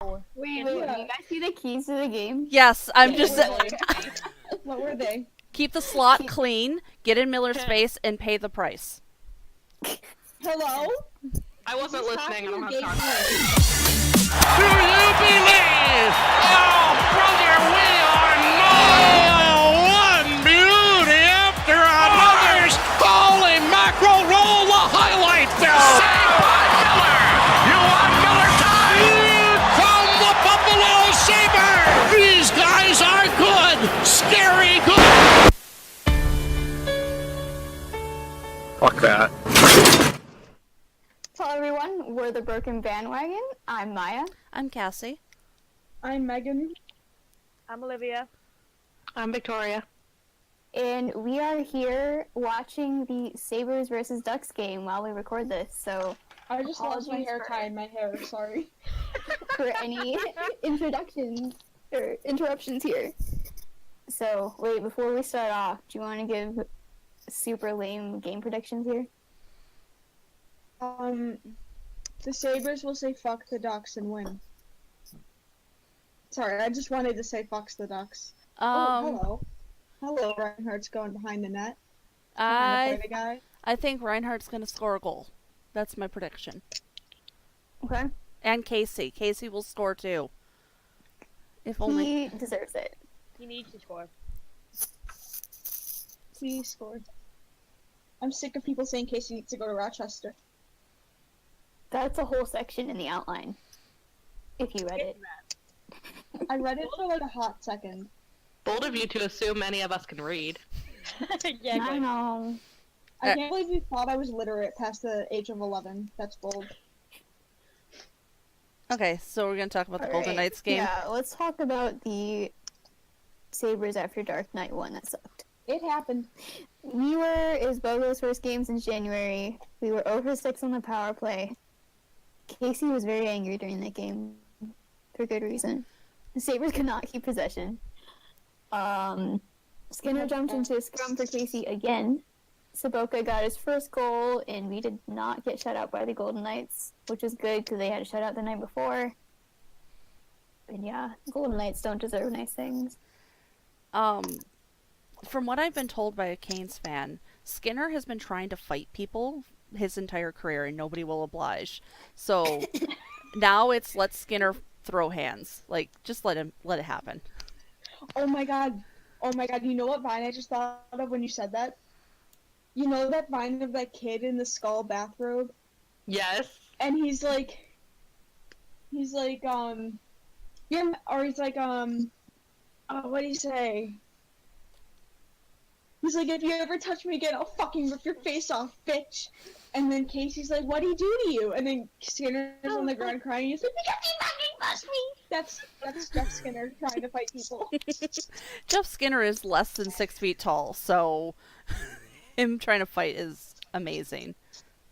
Wait, do you guys see the keys to the game? Yes, I'm just... What were they? Keep the slot clean, get in Miller's face, and pay the price. Hello? I wasn't listening. I don't have time. Do you believe? Oh, brother, we are not one beauty after another's. Holy mackerel, roll the highlight film. Saved by Miller. You want Miller time? Here come the Buffalo Sabres. These guys are good. Scary good. Fuck that. Hello everyone, we're the Broken Bandwagon. I'm Maya. I'm Cassie. I'm Megan. I'm Olivia. I'm Victoria. And we are here watching the Sabres versus Ducks game while we record this, so I just lost my Apologies hair for- tie in my hair, sorry. for any introductions or interruptions here. So, wait, before we start off, do you want to give super lame game predictions here? The Sabres will say fuck the Ducks and win. Sorry, I just wanted to say fucks the Ducks. Hello. Hello, Reinhardt's going behind the net. Trying to fight a guy. I think Reinhardt's going to score a goal. That's my prediction. Okay. And Casey. Casey will score too. If only... He deserves it. He needs to score. Please score. I'm sick of people saying Casey needs to go to Rochester. That's a whole section in the outline, if you read it. I read it for like a hot second. Bold of you to assume any of us can read. Yeah, I know. I can't believe you thought I was literate past the age of 11. That's bold. Okay, so we're going to talk about the Golden Alright, Knights game. Yeah, let's talk about the Sabres After Dark Night 1 that sucked. It happened. It was Bogo's first game since January. We were over 6 on the power play. Casey was very angry during that game, for good reason. The Sabres could not keep possession. Skinner jumped into a scrum for Casey again. Saboka got his first goal, and we did not get shut out by the Golden Knights, which was good because they had a shutout the night before. And yeah, Golden Knights don't deserve nice things. From what I've been told by a Canes fan, Skinner has been trying to fight people his entire career and nobody will oblige. So now it's let Skinner throw hands. Like, just let it happen. Oh my god. You know what vine I just thought of when you said that? You know that vine of that kid in the skull bathrobe? Yes. And he's like, yeah, or he's like, what do you say? He's like, if you ever touch me again, I'll fucking rip your face off, bitch. And then Casey's like, what'd he do to you? And then Skinner's on the ground crying. He's like, because he fucking pushed me. That's Jeff Skinner trying to fight people. Jeff Skinner is less than 6 feet tall, so him trying to fight is amazing.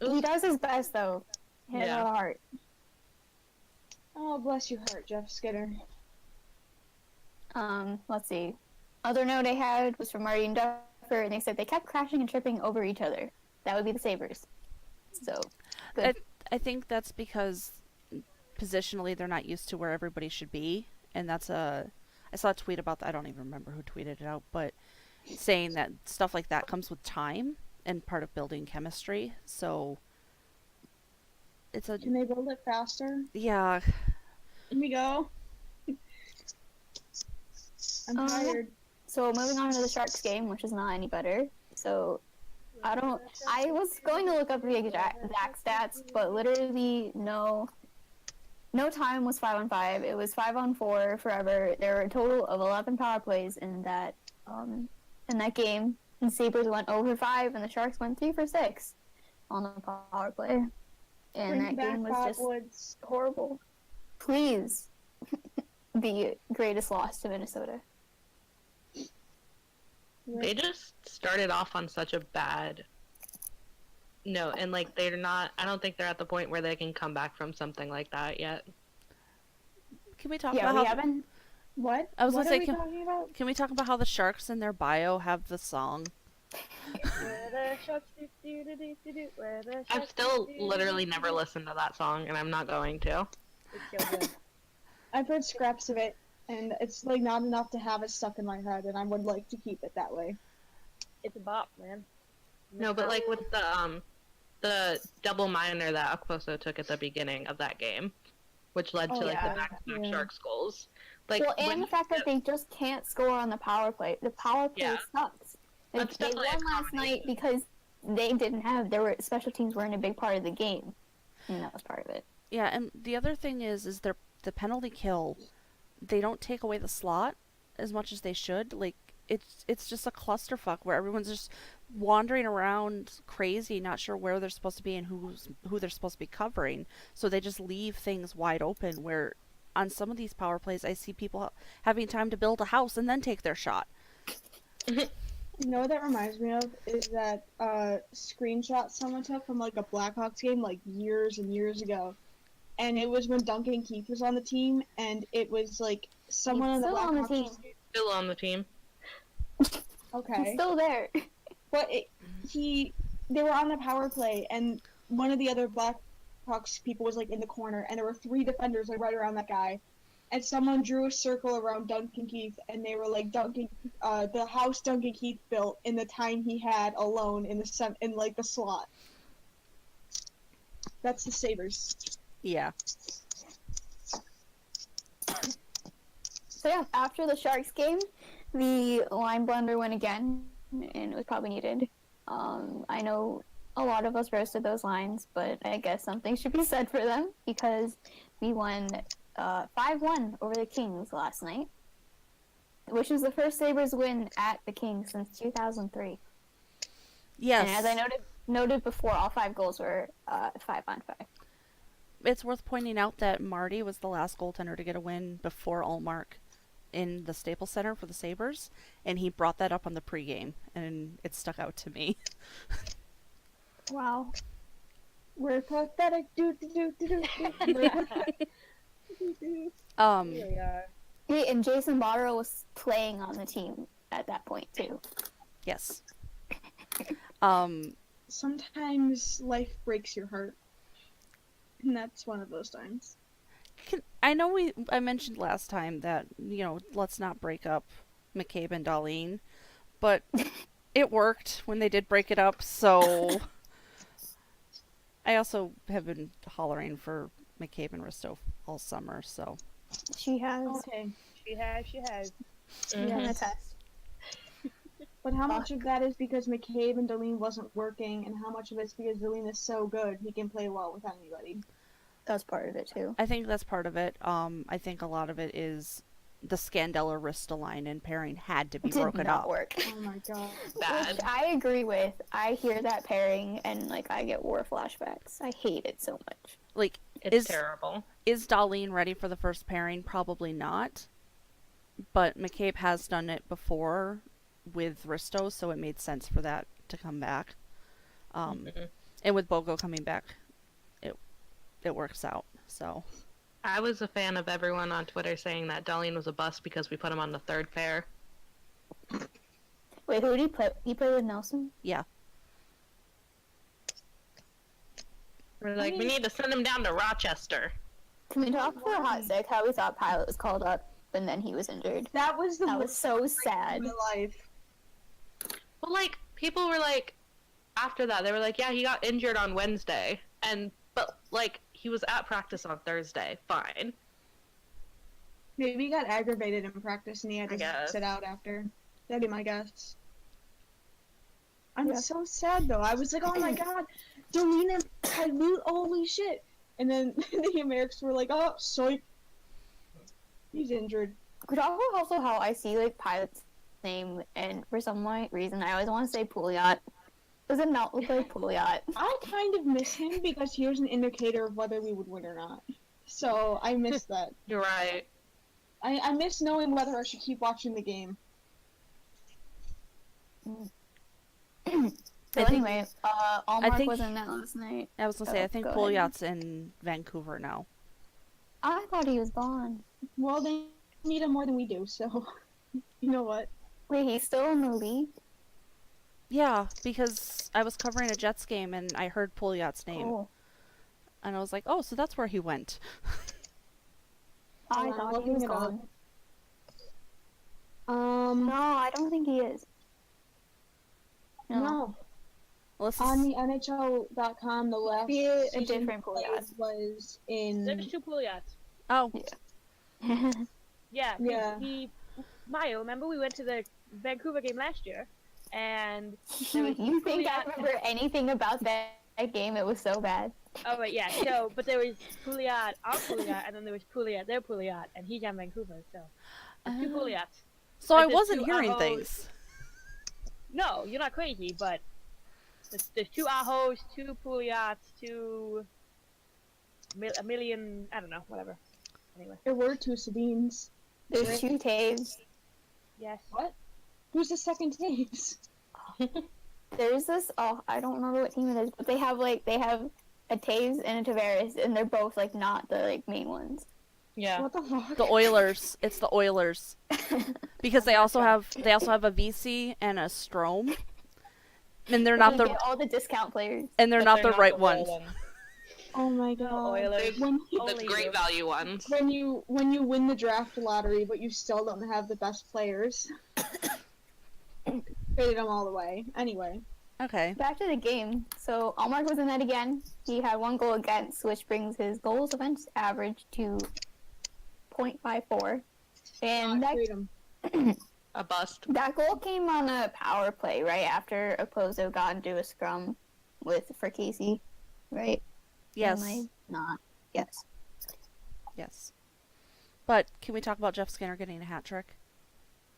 He does his best, though. He has a Yeah. lot of heart. Oh, bless your heart, Jeff Skinner. Let's see. Other note I had was from Marty and Duffer, and they said they kept crashing and tripping over each other. That would be the Sabres. So, good. I think that's because positionally they're not used to where everybody should be, and that's I saw a tweet about that. I don't even remember who tweeted it out, but saying that stuff like that comes with time and part of building chemistry. So it's a Can they build it faster? yeah. Let me go. I'm tired. So moving on to the Sharks game, which is not any better. So I was going to look up the exact stats, but literally no time was 5-on-5. It was 5-on-4 forever. There were a total of 11 power plays in that game. And Sabres went 0-for-5, and the Sharks went 3-for-6 on the power play. And Bring that back game was Bob just Woods. horrible. Please, the greatest loss to Minnesota. They just started off on such a bad note, and like they're not. I don't think they're at the point where they can come back from something like that yet. Can we talk Yeah, about we how haven't. What? I was What gonna are say, we talking about? can we talk about how the Sharks in their bio have the song? I've still literally never listened to that song, and I'm not going to. It's so good. I've heard scraps of it, and it's like not enough to have it stuck in my head, and I would like to keep it that way. It's a bop, man. No, but like with the double minor that Okposo took at the beginning of that game, which led Oh, to like yeah. the back-to-back Yeah. Sharks goals. Like Well, when and the fact that they just can't score on the power play. The power play Yeah. sucks. Like, That's they definitely a won last night combination. because they didn't have special teams weren't a big part of the game, and that was part of it. Yeah, and the other thing is the penalty kill. They don't take away the slot as much as they should. Like it's just a clusterfuck where everyone's just wandering around crazy, not sure where they're supposed to be and who they're supposed to be covering. So they just leave things wide open. Where on some of these power plays, I see people having time to build a house and then take their shot. You know what that reminds me of is that screenshot someone took from like a Blackhawks game like years and years ago, and it was when Duncan Keith was on the team, and it was like someone on He's the still on the Blackhawks. team. Still on the team. Okay, He's still there. but they were on the power play, and one of the other Blackhawks people was like in the corner, and there were 3 defenders like right around that guy. And someone drew a circle around Duncan Keith, and they were like, the house Duncan Keith built in the time he had alone in the slot. That's the Sabres. Yeah. So yeah, after the Sharks game, the line blunder went again, and it was probably needed. I know a lot of us roasted those lines, but I guess something should be said for them because we won 5-1 over the Kings last night, which was the first Sabres win at the Kings since 2003. Yes. And as I noted before, all 5 goals were 5-on-5. It's worth pointing out that Marty was the last goaltender to get a win before Allmark in the Staples Center for the Sabres, and he brought that up on the pregame, and it stuck out to me. Wow. We're pathetic. Here we are. Hey, and Jason Botterill was playing on the team at that point too. Yes. Sometimes life breaks your heart. And that's one of those times. I know I mentioned last time that, let's not break up McCabe and Darlene, but it worked when they did break it up, so I also have been hollering for McCabe and Risto all summer, so. She has. Okay. She has. She can attest. But how much of that is because McCabe and Darlene wasn't working, and how much of it's because Darlene is so good he can play well with anybody? That's part of it too. I think that's part of it. I think a lot of it is the Scandella-Ristolainen pairing had to be Did broken not up. work. Oh my god. Bad. Which I agree with. I hear that pairing and I get war flashbacks. I hate it so much. Like, It's terrible. Is Darlene ready for the first pairing? Probably not. But McCabe has done it before with Risto, so it made sense for that to come back. And with Bogo coming back, it works out. So I was a fan of everyone on Twitter saying that Darlene was a bust because we put him on the third pair. Wait, who did he play? He played with Nelson? yeah, We're like, we need to send him down to Rochester. Can we talk for a hot sec how we thought Pilot was called up and then he was injured? That was the That was worst so night sad. of my life. Well, like, people were like, after that, they were like, yeah, he got injured on Wednesday. But, like, he was at practice on Thursday. Fine. Maybe he got aggravated in practice and he had I to guess. sit out after. That'd be my guess. I'm Yeah. so sad though. I was like, oh my god, Darlene and Pilot, holy shit. And then the Americans were like, oh, psych. He's injured. Could you talk about also how I see Pilot's name and for some reason I always want to say Pouliot. Does it not look like Pouliot? I kind of miss him because he was an indicator of whether we would win or not. So I miss that. You're right. I miss knowing whether I should keep watching the game. So I think- anyway, Allmark think- was in that last night. I was gonna say, Oh, I think go ahead. Pouliot's in Vancouver now. I thought he was gone. Well, they need him more than we do, so you know what? Wait, he's still in the league? Yeah, because I was covering a Jets game and I heard Pouliot's name, Oh. and I was like, oh, so that's where he went. I Hold on, I'm thought he looking was it up. gone. No, I don't think he is. No. Let's On the NHL.com, the last Be a season different played Pouliot. was There's in. 2 Pouliot's. Oh, Yeah, Yeah. Mayo, remember we went to the Vancouver game last year, and You think I Pouliot- remember anything about that game? It was so bad. oh wait, yeah, so but there was Pouliot, our Pouliot, and then there was Pouliot, their Pouliot, and he's on Vancouver, so there's 2 Pouliots. so I Like, there's wasn't 2 hearing Ahos. things. No, you're not crazy, but there's 2 Ahos, 2 Pouliots, 2 a million, I don't know, whatever. Anyway, There were 2 Sabines. There's 2 Taves. yes. What? Who's the second Taves? There's this. Oh, I don't remember what team it is, but they have a Taves and a Tavares, and they're both like not the like main ones. Yeah. What the fuck? The Oilers. It's the Oilers. Because they also have a VC and a Strome. And they're not You the get all the discount players. and they're But not the they're right real ones. Oh my god. Oilers. When, The Only great you. value ones. when you win the draft lottery, but you still don't have the best players. Traded them all away. Anyway. Okay. Back to the game. So Allmark was in net again. He had 1 goal against, which brings his goals against average to .54. And Trade 'em. A bust. that goal came on a power play right after Okposo got into a scrum for Casey, right? Yes. Am I not? Yes. Yes. But can we talk about Jeff Skinner getting a hat trick?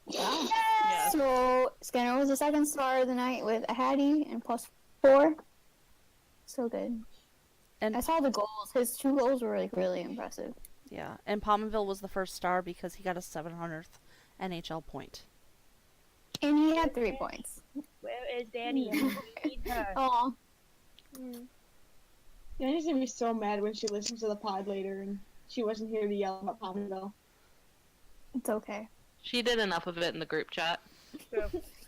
Yeah. Yeah. So Skinner was the second star of the night with a hattie and +4. So good. And I saw the goals. His 2 goals were like really impressive. yeah, and Pominville was the first star because he got a 700th NHL point. And he had 3 points. Where is Danny? We need her. Aw. Danny's gonna be so mad when she listens to the pod later and she wasn't here to yell about Palmerville. It's okay. She did enough of it in the group chat.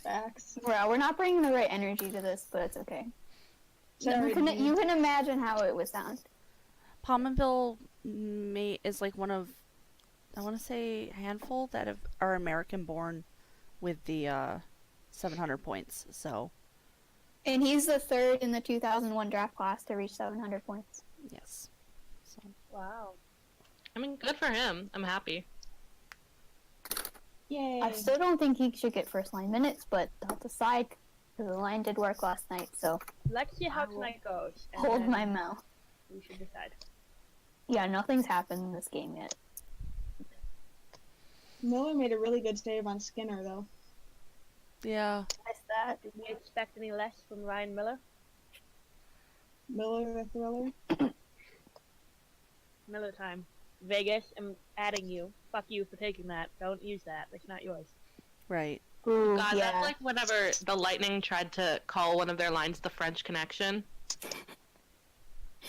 Facts. Well, we're not bringing the right energy to this, but it's okay. Sorry, You can, dude. you can imagine how it would sound. Pominville is like one of, I want to say, a handful that are American born with the 700 points. So, And he's the 3rd in the 2001 draft class to reach 700 points. yes. So, Wow. I mean, good for him. I'm happy. Yay. I still don't think he should get first line minutes, but that's aside, because the line did work last night, so Let's see how I will tonight goes. and hold then my mouth. We should decide. Yeah, nothing's happened in this game yet. Miller made a really good save on Skinner, though. yeah. Missed that. Did we expect any less from Ryan Miller? Miller the Thriller. Miller time. Vegas, I'm adding you. Fuck you for taking that. Don't use that. It's not yours. Right. Ooh, God, yeah. that's like whenever the Lightning tried to call one of their lines the French Connection.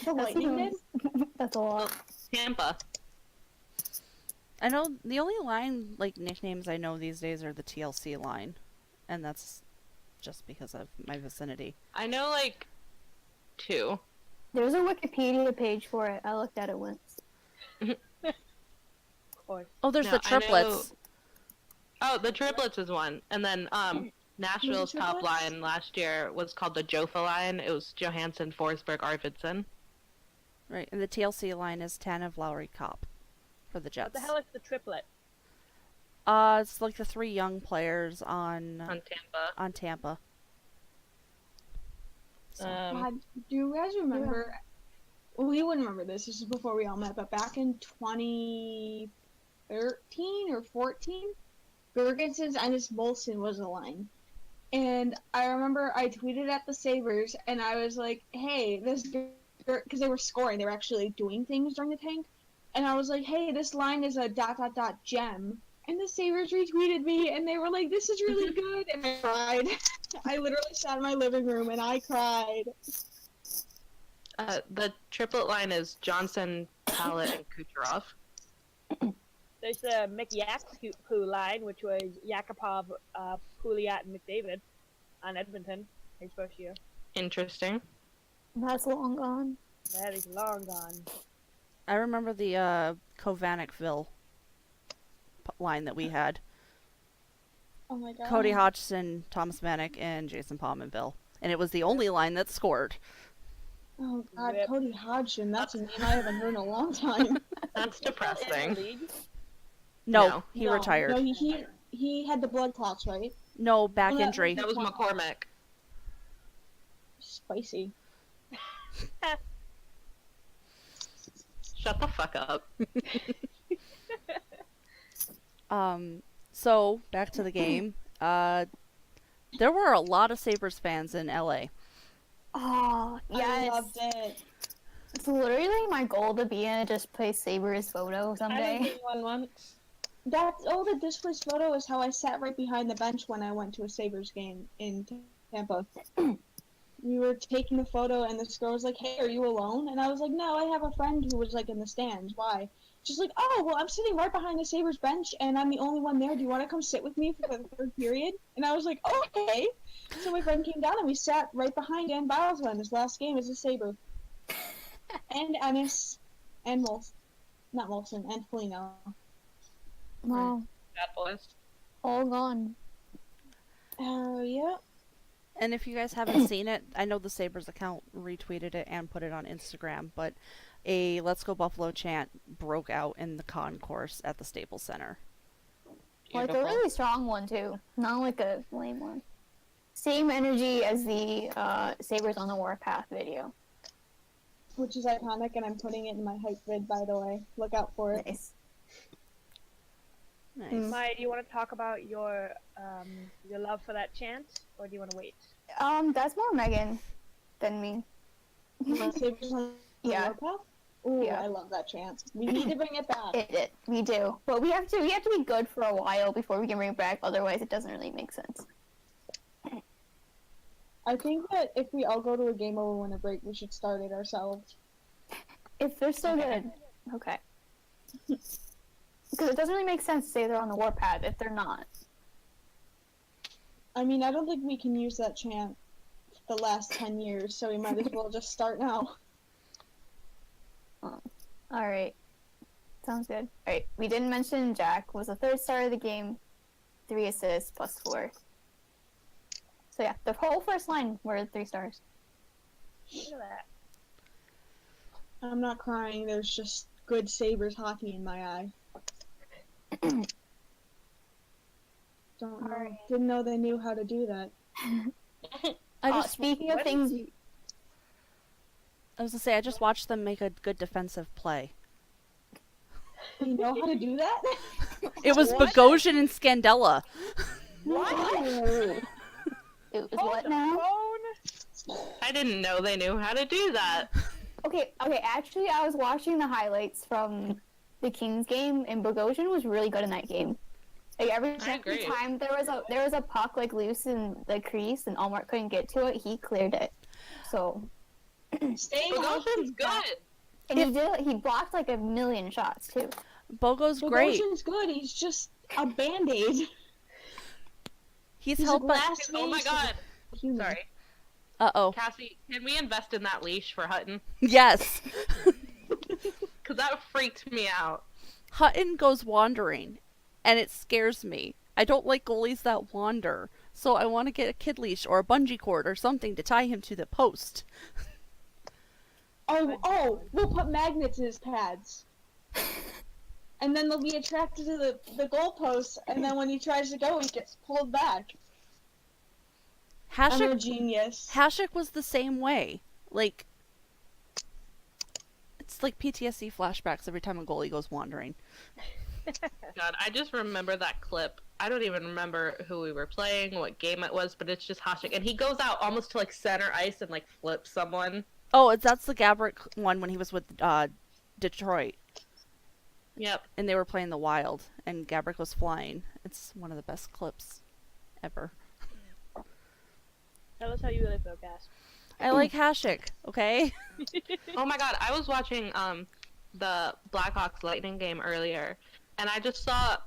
The Lightning did? That's a lot. Tampa. I know the only line, like, nicknames I know these days are the TLC line. And that's just because of my vicinity. I know like 2. There's a Wikipedia page for it. I looked at it once. Of course. Oh, there's No, the I know- triplets. Oh, the triplets is one. And then Nashville's top triplets? line last year was called the Jofa line. It was Johansson, Forsberg, Arvidsson. Right. And the TLC line is Tanev, Lowry, Kopp for the Jets. What the hell is the triplet? It's like the 3 young players on On Tampa. Tampa. So, God, do you guys remember? Well, you wouldn't remember this. This is before we all met, but back in 2013 or 14, Gergensons and his Molson was a line. And I remember I tweeted at the Sabres, and I was like, hey, this... Because they were scoring. They were actually doing things during the tank. And I was like, hey, this line is a ... gem. And the Sabres retweeted me, and they were like, this is really good. And I cried. I literally sat in my living room, and I cried. The triplet line is Johnson, Pallet, and Kucherov. There's the McYakpoo line, which was Yakupov, Pouliot, and McDavid on Edmonton, his first year. Interesting. That's long gone. That is long gone. I remember the Kovanikville line that we had. Oh my god. Cody Hodgson, Thomas Vanek, and Jason Pominville. And it was the only line that scored. Oh god, Rip. Cody Hodgson. That's a name I haven't heard in a long time. That's In the depressing. league? No, he No, retired. No, he had the blood clots, right? No, back Well, that- injury. That was McCormick. Spicy. Shut the fuck up. So back to the game. There were a lot of Sabres fans in LA. Oh, I yes. loved it. It's literally my goal to be in a display Sabres photo I someday. did one once. That's the displaced photo is how I sat right behind the bench when I went to a Sabres game in Tampa. We were taking the photo and this girl was like, "Hey, are you alone?" And I was like, "No, I have a friend who was like in the stands. Why?" She's like, "Oh, well, I'm sitting right behind the Sabres bench and I'm the only one there. Do you want to come sit with me for the third period?" And I was like, "Okay." So my friend came down and we sat right behind Dan Bilesman in his last game as a Sabre. And Ennis and not Molson, and Polino. Wow, Bad boys. all gone. Oh, yeah. And if you guys haven't seen it, I know the Sabres account retweeted it and put it on Instagram, but a Let's Go Buffalo chant broke out in the concourse at the Staples Center. Like a Beautiful. really strong one too, not like a lame one. Same energy as the Sabres on the Warpath video. Which is iconic, and I'm putting it in my hype vid, by the way. Look out for it. Nice. Nice. Maya, do you want to talk about your love for that chant, or do you want to wait? That's more Megan than me. Sabres on the Yeah. Warpath? Ooh, Yeah. I love that chant. We need to bring it back. We do, but we have to be good for a while before we can bring it back. Otherwise, it doesn't really make sense. I think that if we all go to a game over winter break, we should start it ourselves. If they're so good, okay. Because it doesn't really make sense to say they're on the Warpath if they're not. I mean, I don't think we can use that chant the last 10 years, so we might as well just start now. All right, sounds good. All right, we didn't mention Jack was the third star of the game, 3 assists plus 4. So yeah, the whole first line were 3 stars. Look at that. I'm not crying, there's just good Sabres hockey in my eye. Don't know. Alright. Didn't know they knew how to do that. I just Speaking of what things, I was gonna say I just watched them make a good defensive play. You know how to do that? It was Bogosian and Scandella. What? it was what now? I didn't know they knew how to do that. Okay, actually, I was watching the highlights from the Kings game, and Bogosian was really good in that game. Like every agree. time there was a puck like loose in the crease, and Allmark couldn't get to it, he cleared it. So, Stay Bogosian's good. and he blocked like a million shots too. Bogo's great. Bogosian's good, he's just a band-aid. He's He's a helped by. glass Oh my face god. human. Sorry. Uh-oh. Cassie, can we invest in that leash for Hutton? Yes. Because that freaked me out. Hutton goes wandering, and it scares me. I don't like goalies that wander, so I want to get a kid leash or a bungee cord or something to tie him to the post. Oh, we'll put magnets in his pads. And then they'll be attracted to the goalposts, and then when he tries to go, he gets pulled back. I'm a Hasek genius. was the same way. Like, it's like PTSD flashbacks every time a goalie goes wandering. God, I just remember that clip. I don't even remember who we were playing, what game it was, but it's just Hasek. And he goes out almost to like center ice and like flips someone. Oh, that's the Gabrick one when he was with Detroit, Yep. and they were playing the Wild, and Gabrick was flying. It's one of the best clips ever. Tell us how you really feel, Cass. I like Hasek, okay? Oh my god, I was watching the Blackhawks Lightning game earlier, and I just saw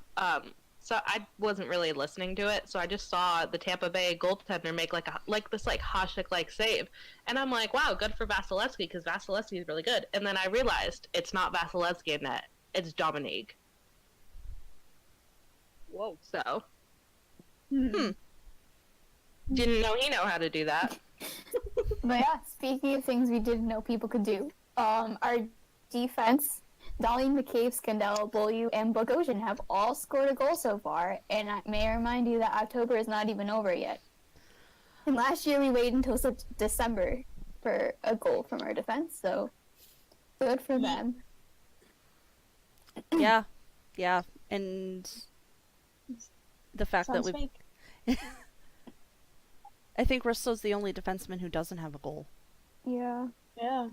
so I wasn't really listening to it, so I just saw the Tampa Bay goaltender make this Hasek save, and I'm like, wow, good for Vasilevsky because Vasilevsky is really good, and then I realized it's not Vasilevsky in net, it's Dominique. Whoa. So Hmm. didn't know he know how to do that. But yeah, speaking of things we didn't know people could do, our defense, Dolly McCabe, Scandell, Beaulieu, and Bogosian have all scored a goal so far, and I may remind you that October is not even over yet. And last year we waited until December for a goal from our defense, so good for them. Yeah. Yeah. And the fact that Sounds we, fake. I think Risto's the only defenseman who doesn't have a goal. Yeah. Yeah.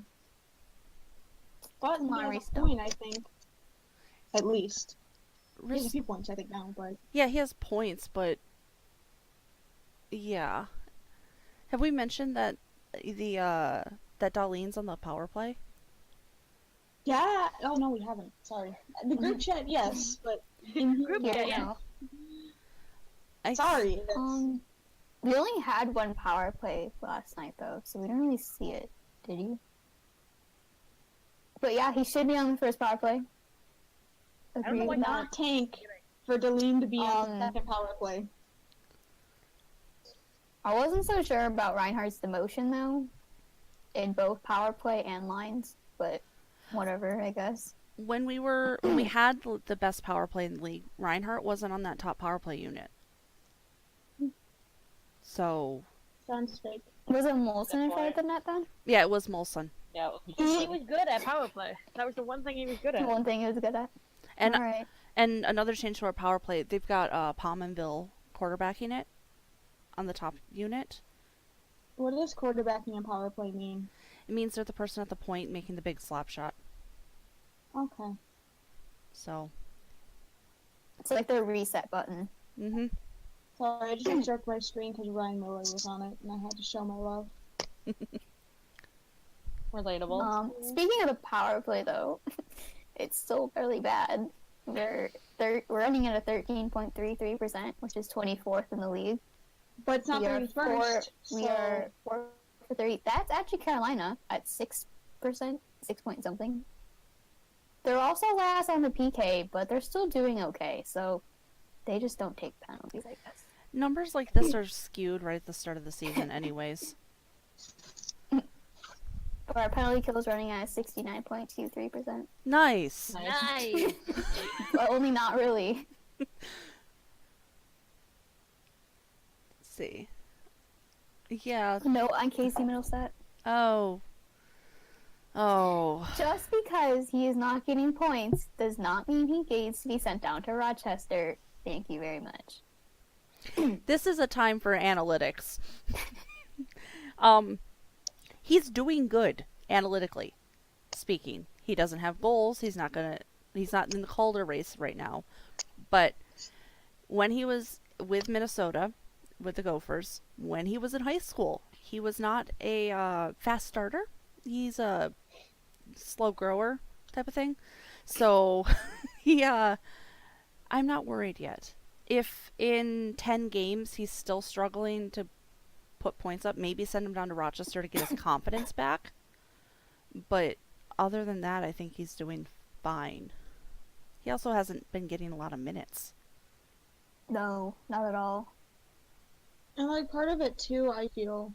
But he Come on, has a Risto. point, I think. At least. He has a Rist- few points, I think, now, but... yeah, he has points, but yeah. Have we mentioned that that Darlene's on the power play? Yeah! Oh, no, we haven't. Sorry. The group chat, yes, but... In here, Group no. chat, Yeah. Sorry. That's... We only had one power play last night, though, so we didn't really see it, did you? But yeah, he should be on the first power play. don't know Agree why with that. not tank for Darlene to be on the second power play. I wasn't so sure about Reinhardt's demotion, though, in both power play and lines, but whatever, I guess. When we had the best power play in the league, Reinhardt wasn't on that top power play unit. So Sounds fake. Was it Molson in front of the net, then? yeah, it was Molson. Yeah. He was good at power play. That was the one thing he was good at. One thing he was good at. And Alright. and another change to our power play, they've got Palmanville quarterbacking it on the top unit. What does quarterbacking and power play mean? It means they're the person at the point making the big slap shot. Okay. So, It's like the reset button. mhm. Sorry, I just jerked my screen because Ryan Miller was on it, and I had to show my love. Relatable. Speaking of the power play, though, it's still fairly bad. We're running at a 13.33%, which is 24th in the league. But it's not We are 31st. We are 4 for 30. That's actually Carolina at 6%, 6 point something. They're also last on the PK, but they're still doing okay. So they just don't take penalties, I guess. Numbers like this are skewed right at the start of the season, anyways. But our penalty kill is running at 69.23%, Nice. Nice. but only not really. Let's see. Yeah. Note on Casey Mittelstadt. Oh. Oh. Just because he is not getting points does not mean he needs to be sent down to Rochester. Thank you very much. This is a time for analytics. He's doing good analytically speaking. He doesn't have goals. He's not in the Calder race right now. But when he was with Minnesota, with the Gophers, when he was in high school, he was not a fast starter. He's a slow grower type of thing. So I'm not worried yet. If in 10 games he's still struggling to put points up, maybe send him down to Rochester to get his confidence back. But other than that, I think he's doing fine. He also hasn't been getting a lot of minutes. No, not at all. And like part of it too, I feel,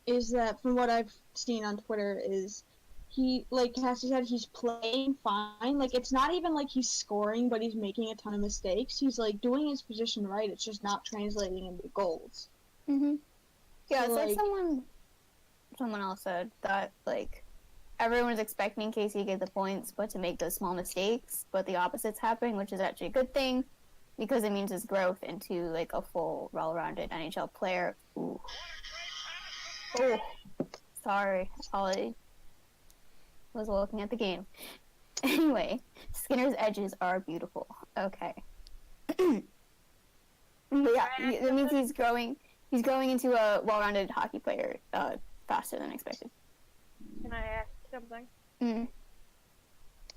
is that from what I've seen on Twitter is he, like Cassie said, he's playing fine. Like it's not even like he's scoring, but he's making a ton of mistakes. He's like doing his position right. It's just not translating into goals. Mhm. Yeah, it's like Like- someone else said that like everyone is expecting Casey to get the points, but to make those small mistakes. But the opposite's happening, which is actually a good thing because it means his growth into like a full, well-rounded NHL player. Ooh. Oh, sorry, I was looking at the game. Anyway, Skinner's edges are beautiful. Okay. Yeah, that means he's growing. He's growing into a well-rounded hockey player faster than expected. Can I ask something? Mm.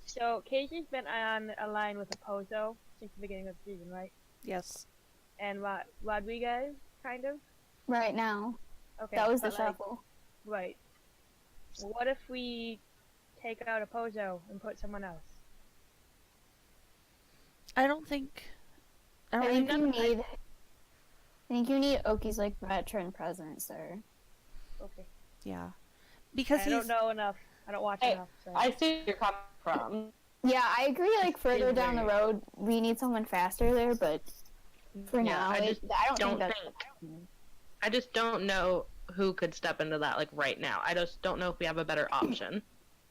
So Casey's been on a line with Opozo since the beginning of the season, right? Yes. And Rodriguez, kind of. Right now, Okay. that was the but, like, shuffle. Right. What if we take out Opozo and put someone else? I don't think I I don't think even, you need. I think you need Oki's like veteran presence there. Okay. yeah. Because I he's don't know enough. I don't watch Hey, enough. So. I see where you're coming from. Yeah, I agree. Like further Is down the very- road, we need someone faster there. But for Yeah, now, I I just don't don't think think. that's. I just don't know who could step into that like right now. I just don't know if we have a better option.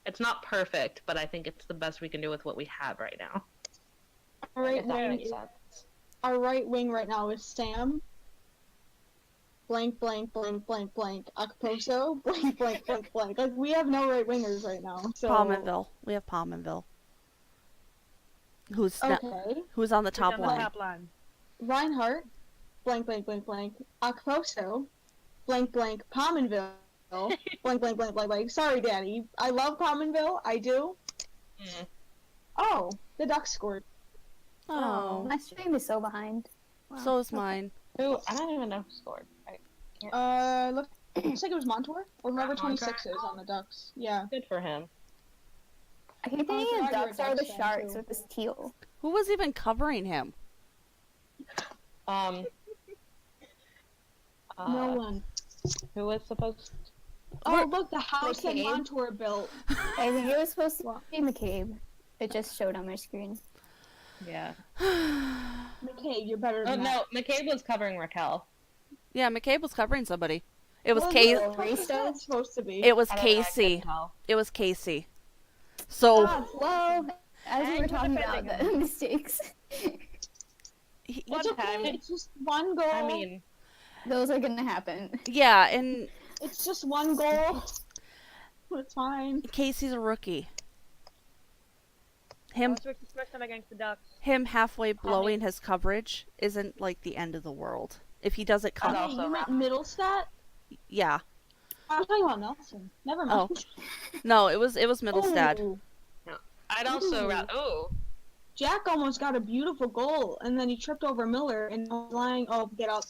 It's not perfect, but I think it's the best we can do with what we have right now. Our right If that wing, makes sense. our right wing right now is Sam. Blank, blank, blank, blank, blank. Akposo, blank, blank, blank, blank. Like, we have no right wingers right now, so... Palmanville. We have Palmanville. Who's Okay. who's on the Who's top on the line? top line? Reinhardt, blank, blank, blank, blank. Akposo, blank, blank, Palmanville, blank, blank, blank, blank, blank. Sorry, Daddy. I love Palmanville. I do. Mm. Oh, the Ducks scored. Oh, My stream is so behind. Wow. so is mine. Ooh, I don't even know who scored. Looks like it was Montour, or whoever Montour? 26 is on the Ducks. Yeah. Good for him. I keep Oh, I thinking the forgot you were a Ducks are the Ducks fan, Sharks too. with this teal. Who was even covering him? Um. No one. Who was supposed? Oh, look, the house that McCabe? Montour built. I think it was supposed to be McCabe. It just showed on my screen. Yeah. McCabe, you're better Oh than no, McCabe was covering Raquel. Yeah, McCabe was covering somebody. It was Well, Casey. who the fuck is that supposed to be? It was I don't know, I Casey. couldn't tell. It was Casey. So Well, as we And were we're talking about defending the mistakes, he, It's okay. happened? It's just one goal. I mean, those are gonna happen. yeah, and It's just one goal. It's fine. Casey's a rookie. I'll Him switch this first time against the Ducks. halfway blowing his coverage isn't like the end of the world. If he doesn't And cut, also you meant Rafa. Middlestat? yeah. I'm talking about Nelson. Never Oh. mind. No, it was Mittelstadt. Ooh. I'd also Ooh. oh Jack almost got a beautiful goal, and then he tripped over Miller and was lying. Oh, get up,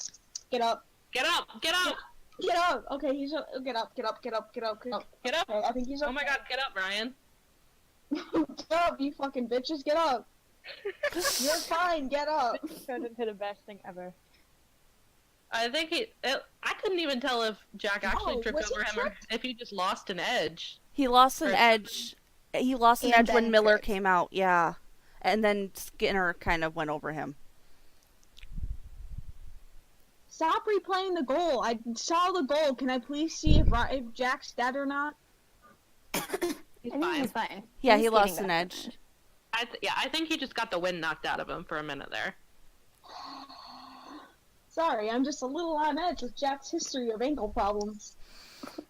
get up, get up, get up, get up. Okay, he's get up, get up, get up, get up, get up. get up! Okay, I think he's. Oh my God, get up, Ryan! Get up, you fucking bitches! Get up. You're fine. Get up. This turned into the best thing ever. I think I couldn't even tell if Jack actually No, tripped was he over him or tripped? if he just lost an edge. He lost an Or- edge. He lost an And edge when then Miller tripped. came out. Yeah, and then Skinner kind of went over him. Stop replaying the goal. I saw the goal. Can I please see if Jack's dead or not? He's I think fine. he's fine. Yeah, He's he lost getting an back edge. I think he just got the wind knocked out of him for a minute there. Sorry, I'm just a little on edge with Jack's history of ankle problems.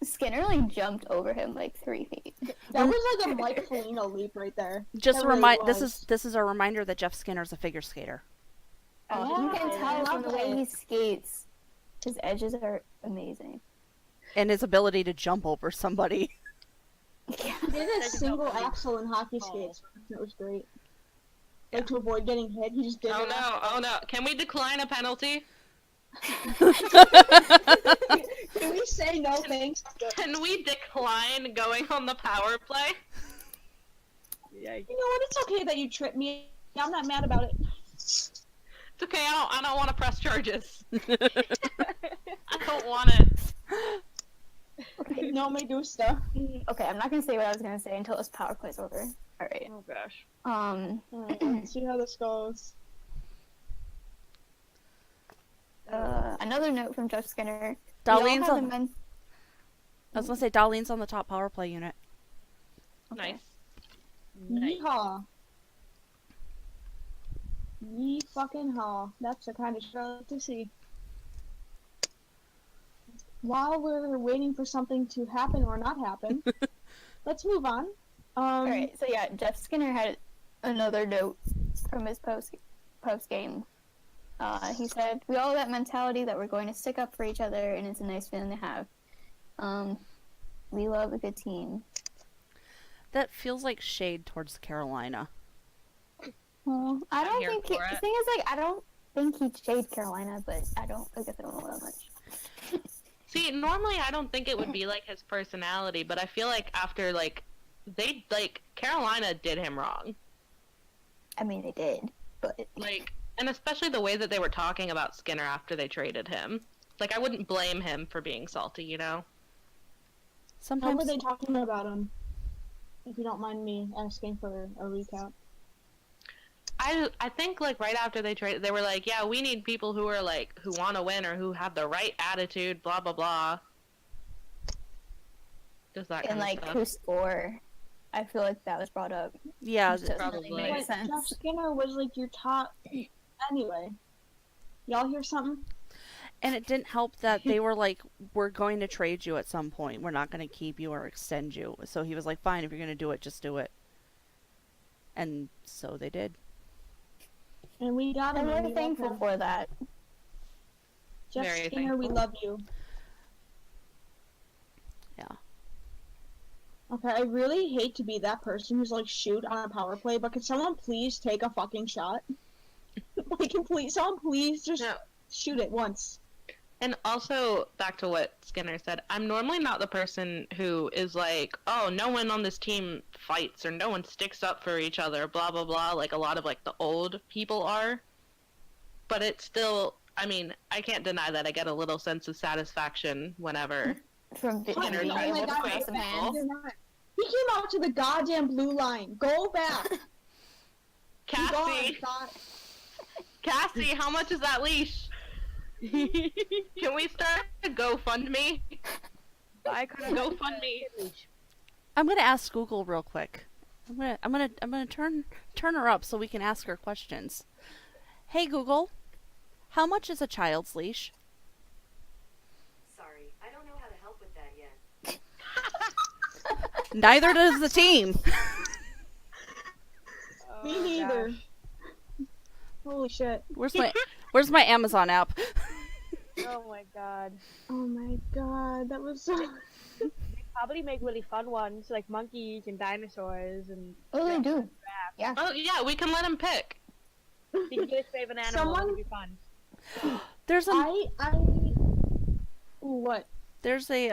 Skinner like jumped over him like 3 feet. That was like a Mike Foligno leap right there. Just That a really remind. was. This is a reminder that Jeff Skinner's a figure skater, Oh, you can Yeah, tell I from the love way it. he skates. His edges are amazing. and his ability to jump over somebody. Yeah. He did a Take a single double. axle in hockey skates. It was great. Like to avoid getting hit, he just did Oh it. no, oh no! Can we decline a penalty? Can we say no thanks? Can we decline going on the power play? Yikes. You know what? It's okay that you tripped me. I'm not mad about it. It's okay. I don't want to press charges. I don't want it. No me gusta. Okay, I'm not gonna say what I was gonna say until this power play's over. All right. Oh gosh. Alright, let's see how this goes. Another note from Jeff Skinner. We all Darlene's have on. immense- I was gonna say Darlene's on the top power play unit. Nice. Yeehaw. Yee fucking haw. That's the kind of shit I like to see. While we're waiting for something to happen or not happen, let's move on. All right. So yeah, Jeff Skinner had another note from his post game. He said, "We all have that mentality that we're going to stick up for each other, and it's a nice feeling to have. We love a good team." That feels like shade towards Carolina. Well, I I'm don't here think for the it. thing is like I don't think he'd shade Carolina, but I guess I don't know that much. See, normally I don't think it would be like his personality, but I feel like after Carolina did him wrong. I mean, they did, but Like And especially the way that they were talking about Skinner after they traded him. Like, I wouldn't blame him for being salty, you know? How Sometimes were they talking about him? If you don't mind me asking for a recap. I think, like, right after they traded, they were like, yeah, we need people who are, like, who want to win or who have the right attitude, blah, blah, blah. Just that And kind like of stuff. who score. I feel like that was brought up. yeah, Which doesn't probably. really make But sense. Jeff Skinner was like your top. Anyway, y'all hear something? and it didn't help that they were like, we're going to trade you at some point. We're not going to keep you or extend you. So he was like, fine, if you're going to do it, just do it. And so they did. And we got him. I'm and really we love thankful him. for that. Jeff Very Skinner, we thankful. love you. Yeah. Okay, I really hate to be that person who's like, shoot on a power play, but can someone please take a fucking shot? Like, someone please just No. shoot it once. And also, back to what Skinner said, I'm normally not the person who is like, oh, no one on this team fights or no one sticks up for each other, blah, blah, blah, like a lot of, like, the old people are. But it's still, I mean, I can't deny that I get a little sense of satisfaction whenever. From Skinner being tries able to to fight cross some hands. people. He came out to the goddamn blue line. Go back. Cassie, God. Cassie, how much is that leash? Can we start a GoFundMe? I could have GoFundMe. I'm gonna ask Google real quick. I'm gonna turn her up so we can ask her questions. Hey Google, how much is a child's leash? Sorry, I don't know how to help with that yet. Neither does the team. Me neither. Holy shit. Where's my Amazon app? Oh my god. Oh my god, that was so... They probably make really fun ones, like monkeys and dinosaurs and... Oh, they do. Oh, yeah, we can let him pick. You can get his favorite animal, Someone- it'll be fun. There's What? there's a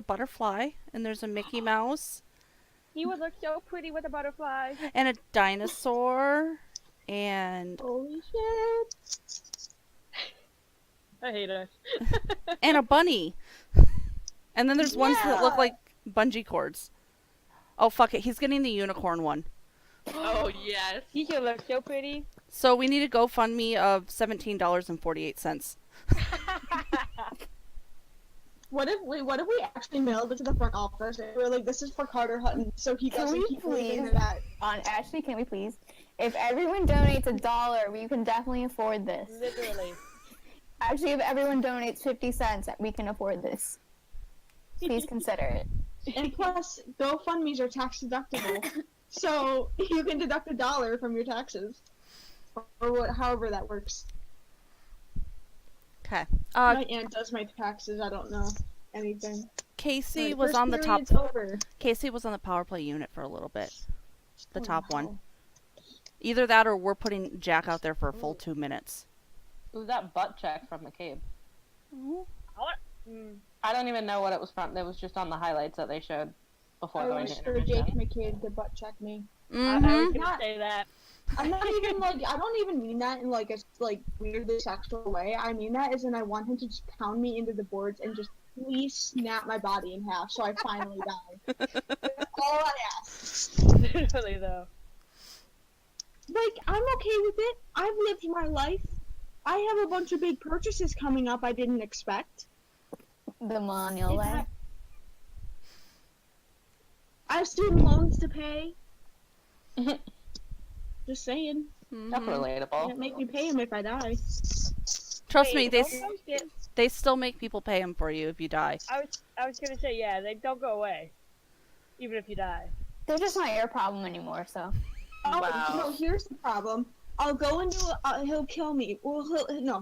butterfly and there's a Mickey Mouse He would look so pretty with a butterfly. and a dinosaur and Holy shit. I hate us. a bunny. And then there's ones that look like bungee cords. Oh fuck it, he's getting the unicorn one. Oh, yes. He should look so pretty. So we need a GoFundMe of $17.48. What if we actually mailed it to the front office and we were like, this is for Carter Hutton, so he Can doesn't we keep leaving please- that. Ashley, can we please? If everyone donates $1, we can definitely afford this. Literally. Actually, if everyone donates 50 cents, we can afford this. Please consider it. And plus, GoFundMe's are tax deductible, so you can deduct $1 from your taxes, or however that works. Okay. My aunt does my taxes. I don't know anything. Casey Alright, was first on the top. period's over. Casey was on the power play unit for a little bit. The Oh, top wow. one. Either that or we're putting Jack out there for a full 2 minutes. Who's that butt check from McCabe? Mm. I don't even know what it was from. It was just on the highlights that they showed before I going wish to for Jake intermission. McCabe to butt check me. I Mm-hmm. was gonna Not- say that. I'm not even like, I don't even mean that in like a weirdly sexual way. I mean that as in I want him to just pound me into the boards and just please snap my body in half so I finally die. That's all I ask. Literally though. Like, I'm okay with it. I've lived my life. I have a bunch of big purchases coming up I didn't expect. The millennial It way. ha- I have student loans to pay. Just saying. That's Mhm. relatable. Can't make me pay him if I die. Trust me, Wait, don't post it. they still make people pay him for you if you die. I was gonna say, yeah, they don't go away. Even if you die. They're just not your problem anymore, so. Oh, Wow. no, here's the problem. I'll go into he'll kill me. Well,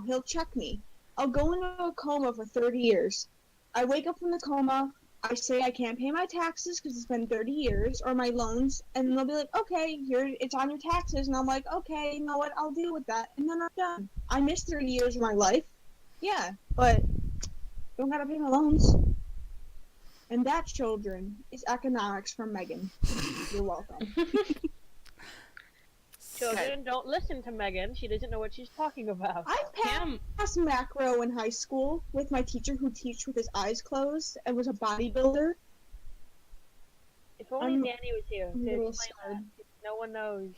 he'll check me. I'll go into a coma for 30 years. I wake up from the coma. I say I can't pay my taxes because it's been 30 years, or my loans, and they'll be like, okay, it's on your taxes, and I'm like, okay, you know what, I'll deal with that, and then I'm done. I missed 30 years of my life, yeah, but don't gotta pay my loans. And that, children, is economics from Megan. You're welcome. children, don't listen to Megan. She doesn't know what she's talking about. I Cam, passed macro in high school with my teacher who teach with his eyes closed and was a bodybuilder. If only I'm Danny was here I'm a to little explain scared. that. No one knows.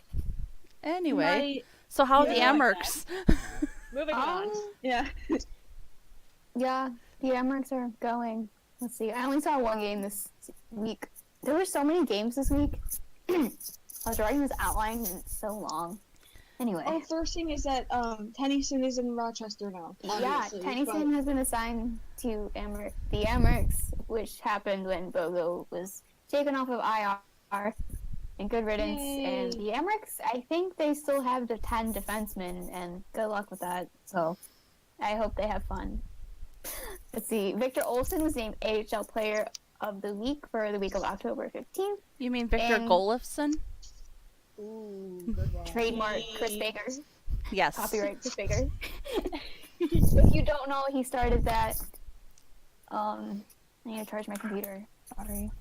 Anyway, so how are the yeah. Amherst? Moving on. Yeah. Yeah, the Amherst are going. Let's see. I only saw one game this week. There were so many games this week. I was writing this outline and it's so long. Anyway. Oh, first thing is that Tennyson is in Rochester now. Yeah, obviously, Tennyson has been assigned to the Amherst, which happened when Bogo was taken off of IR. And good riddance. Yay. And the Amherst, I think they still have the 10 defensemen, and good luck with that. So, I hope they have fun. Let's see. Victor Olsen was named AHL Player of the Week for the week of October 15th. You mean Victor And- Golifson? Ooh, good one. Trademark Chris Baker. Yes. Copyright Chris Baker. If you don't know, he started that. I need to charge my computer. Sorry.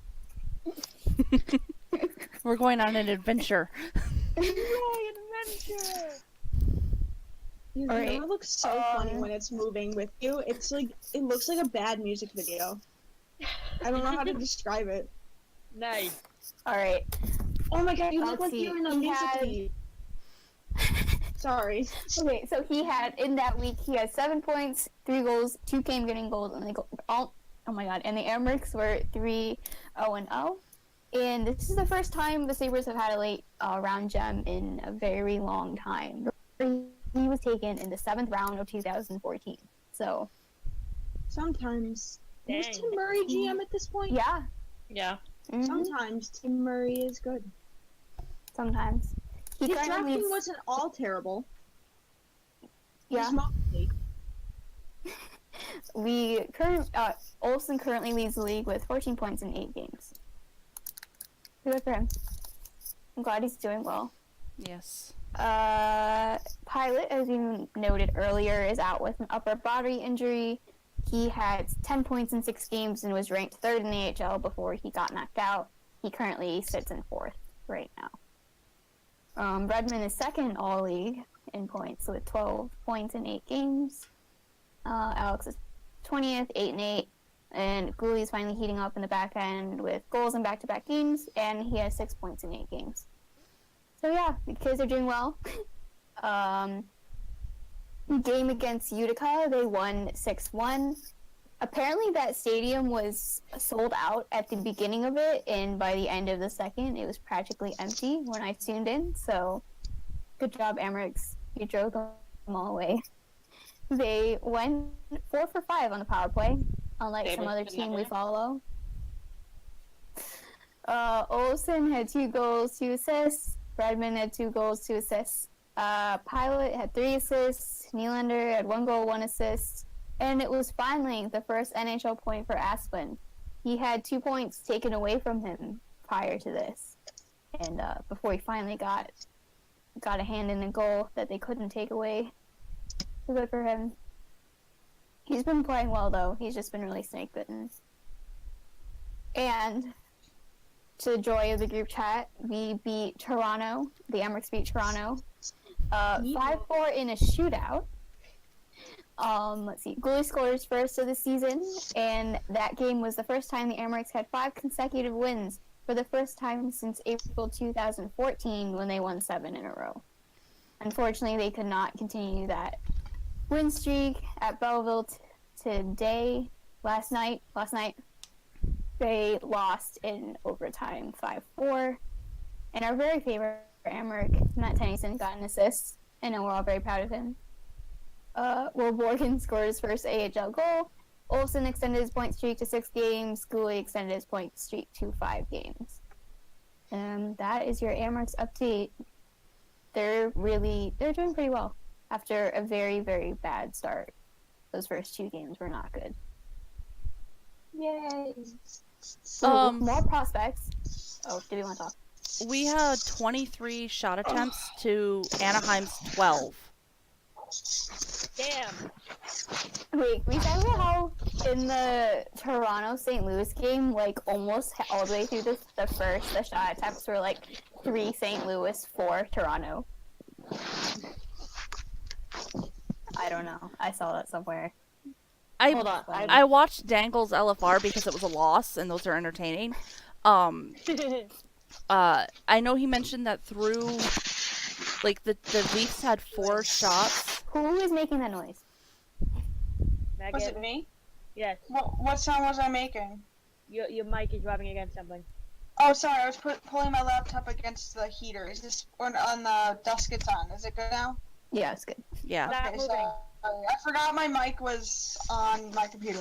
We're going on an adventure. Yay, adventure! Your Alright, camera looks so funny when it's moving with you. It's like, it looks like a bad music video. I don't know how to describe it. Nice. Alright. Oh my god, you look Let's like see, you're in a he music had- video. Sorry. Okay, so he had, in that week, he had 7 points, 3 goals, 2 game-winning goals, and oh my god, and the Amherst were 3-0-0. And this is the first time the Sabres have had a late round gem in a very long time. He was taken in the 7th round of 2014. So, Sometimes. Is Dang. Tim Murray GM at this point? yeah. yeah. Mhm, Sometimes Tim Murray is good. sometimes. He His currently drafting leads, wasn't all terrible. yeah. Just mostly. Olsen currently leads the league with 14 points in 8 games. Good for him. I'm glad he's doing well. Yes. Pilot, as you noted earlier, is out with an upper body injury. He had 10 points in 6 games and was ranked 3rd in the AHL before he got knocked out. He currently sits in 4th right now. Redmond is 2nd all-league in points with 12 points in 8 games. Alex is 20th, 8-8. And Gooley's finally heating up in the back end with goals in back-to-back games, and he has 6 points in 8 games. So yeah, the kids are doing well. Game against Utica, they won 6-1. Apparently that stadium was sold out at the beginning of it, and by the end of the second, it was practically empty when I tuned in. So, good job, Amherst. You drove them all away. They went 4 for 5 on the power play, unlike some other team we follow. Olsen had 2 goals, 2 assists. Redmond had 2 goals, 2 assists. Pilot had 3 assists. Nylander had 1 goal, 1 assist. And it was finally the first NHL point for Asplund. He had 2 points taken away from him prior to this. And before he finally got a hand in the goal that they couldn't take away. So good for him. He's been playing well, though. He's just been really snake-bitten. And to the joy of the group chat, we beat Toronto. The Amherst beat Toronto. 5-4 in a shootout. Let's see. Goalie scores first of the season, and that game was the first time the Amherst had 5 consecutive wins for the first time since April 2014 when they won 7 in a row. Unfortunately, they could not continue that win streak at Belleville today. Last night, they lost in overtime 5-4. And our very favorite Amherst, Matt Tennyson, got an assist, and we're all very proud of him. Will Borgen scored his first AHL goal. Olsen extended his point streak to 6 games. Gooley extended his point streak to 5 games. That is your Amherst update. They're doing pretty well after a very, very bad start. Those first 2 games were not good. Yay. So, more prospects. Oh, do we want to talk? We had 23 shot attempts to Anaheim's 12. Damn. Wait, we talk about how in the Toronto-St. Louis game, like, almost all the way through the shot attempts were, like, 3 St. Louis, 4 Toronto. don't know. I saw that somewhere. Hold on. I watched Dangle's LFR because it was a loss, and those are entertaining. I know he mentioned that through, like, the Leafs had 4 shots. Who is making that noise? Was it me? Yes. What sound was I making? Your mic is rubbing against something. Oh, sorry, I was pulling my laptop against the heater. Is this on the desk it's on? Is it good now? Yeah, it's good. Yeah. Not Okay, moving. I forgot my mic was on my computer.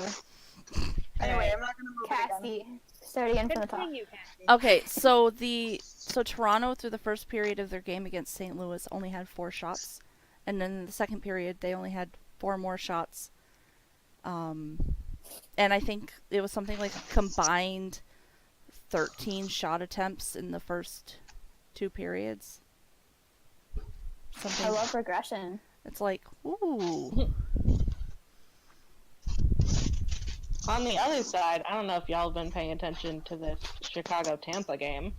Anyway, I'm not gonna move it again. Cassie, start again from the top. Continue, Cassie. Okay, so Toronto through the first period of their game against St. Louis only had 4 shots, and then in the second period they only had 4 more shots. And I think it was something like a combined 13 shot attempts in the first 2 periods. Something. I love regression. It's like, ooh. On the other side, I don't know if y'all have been paying attention to this Chicago-Tampa game.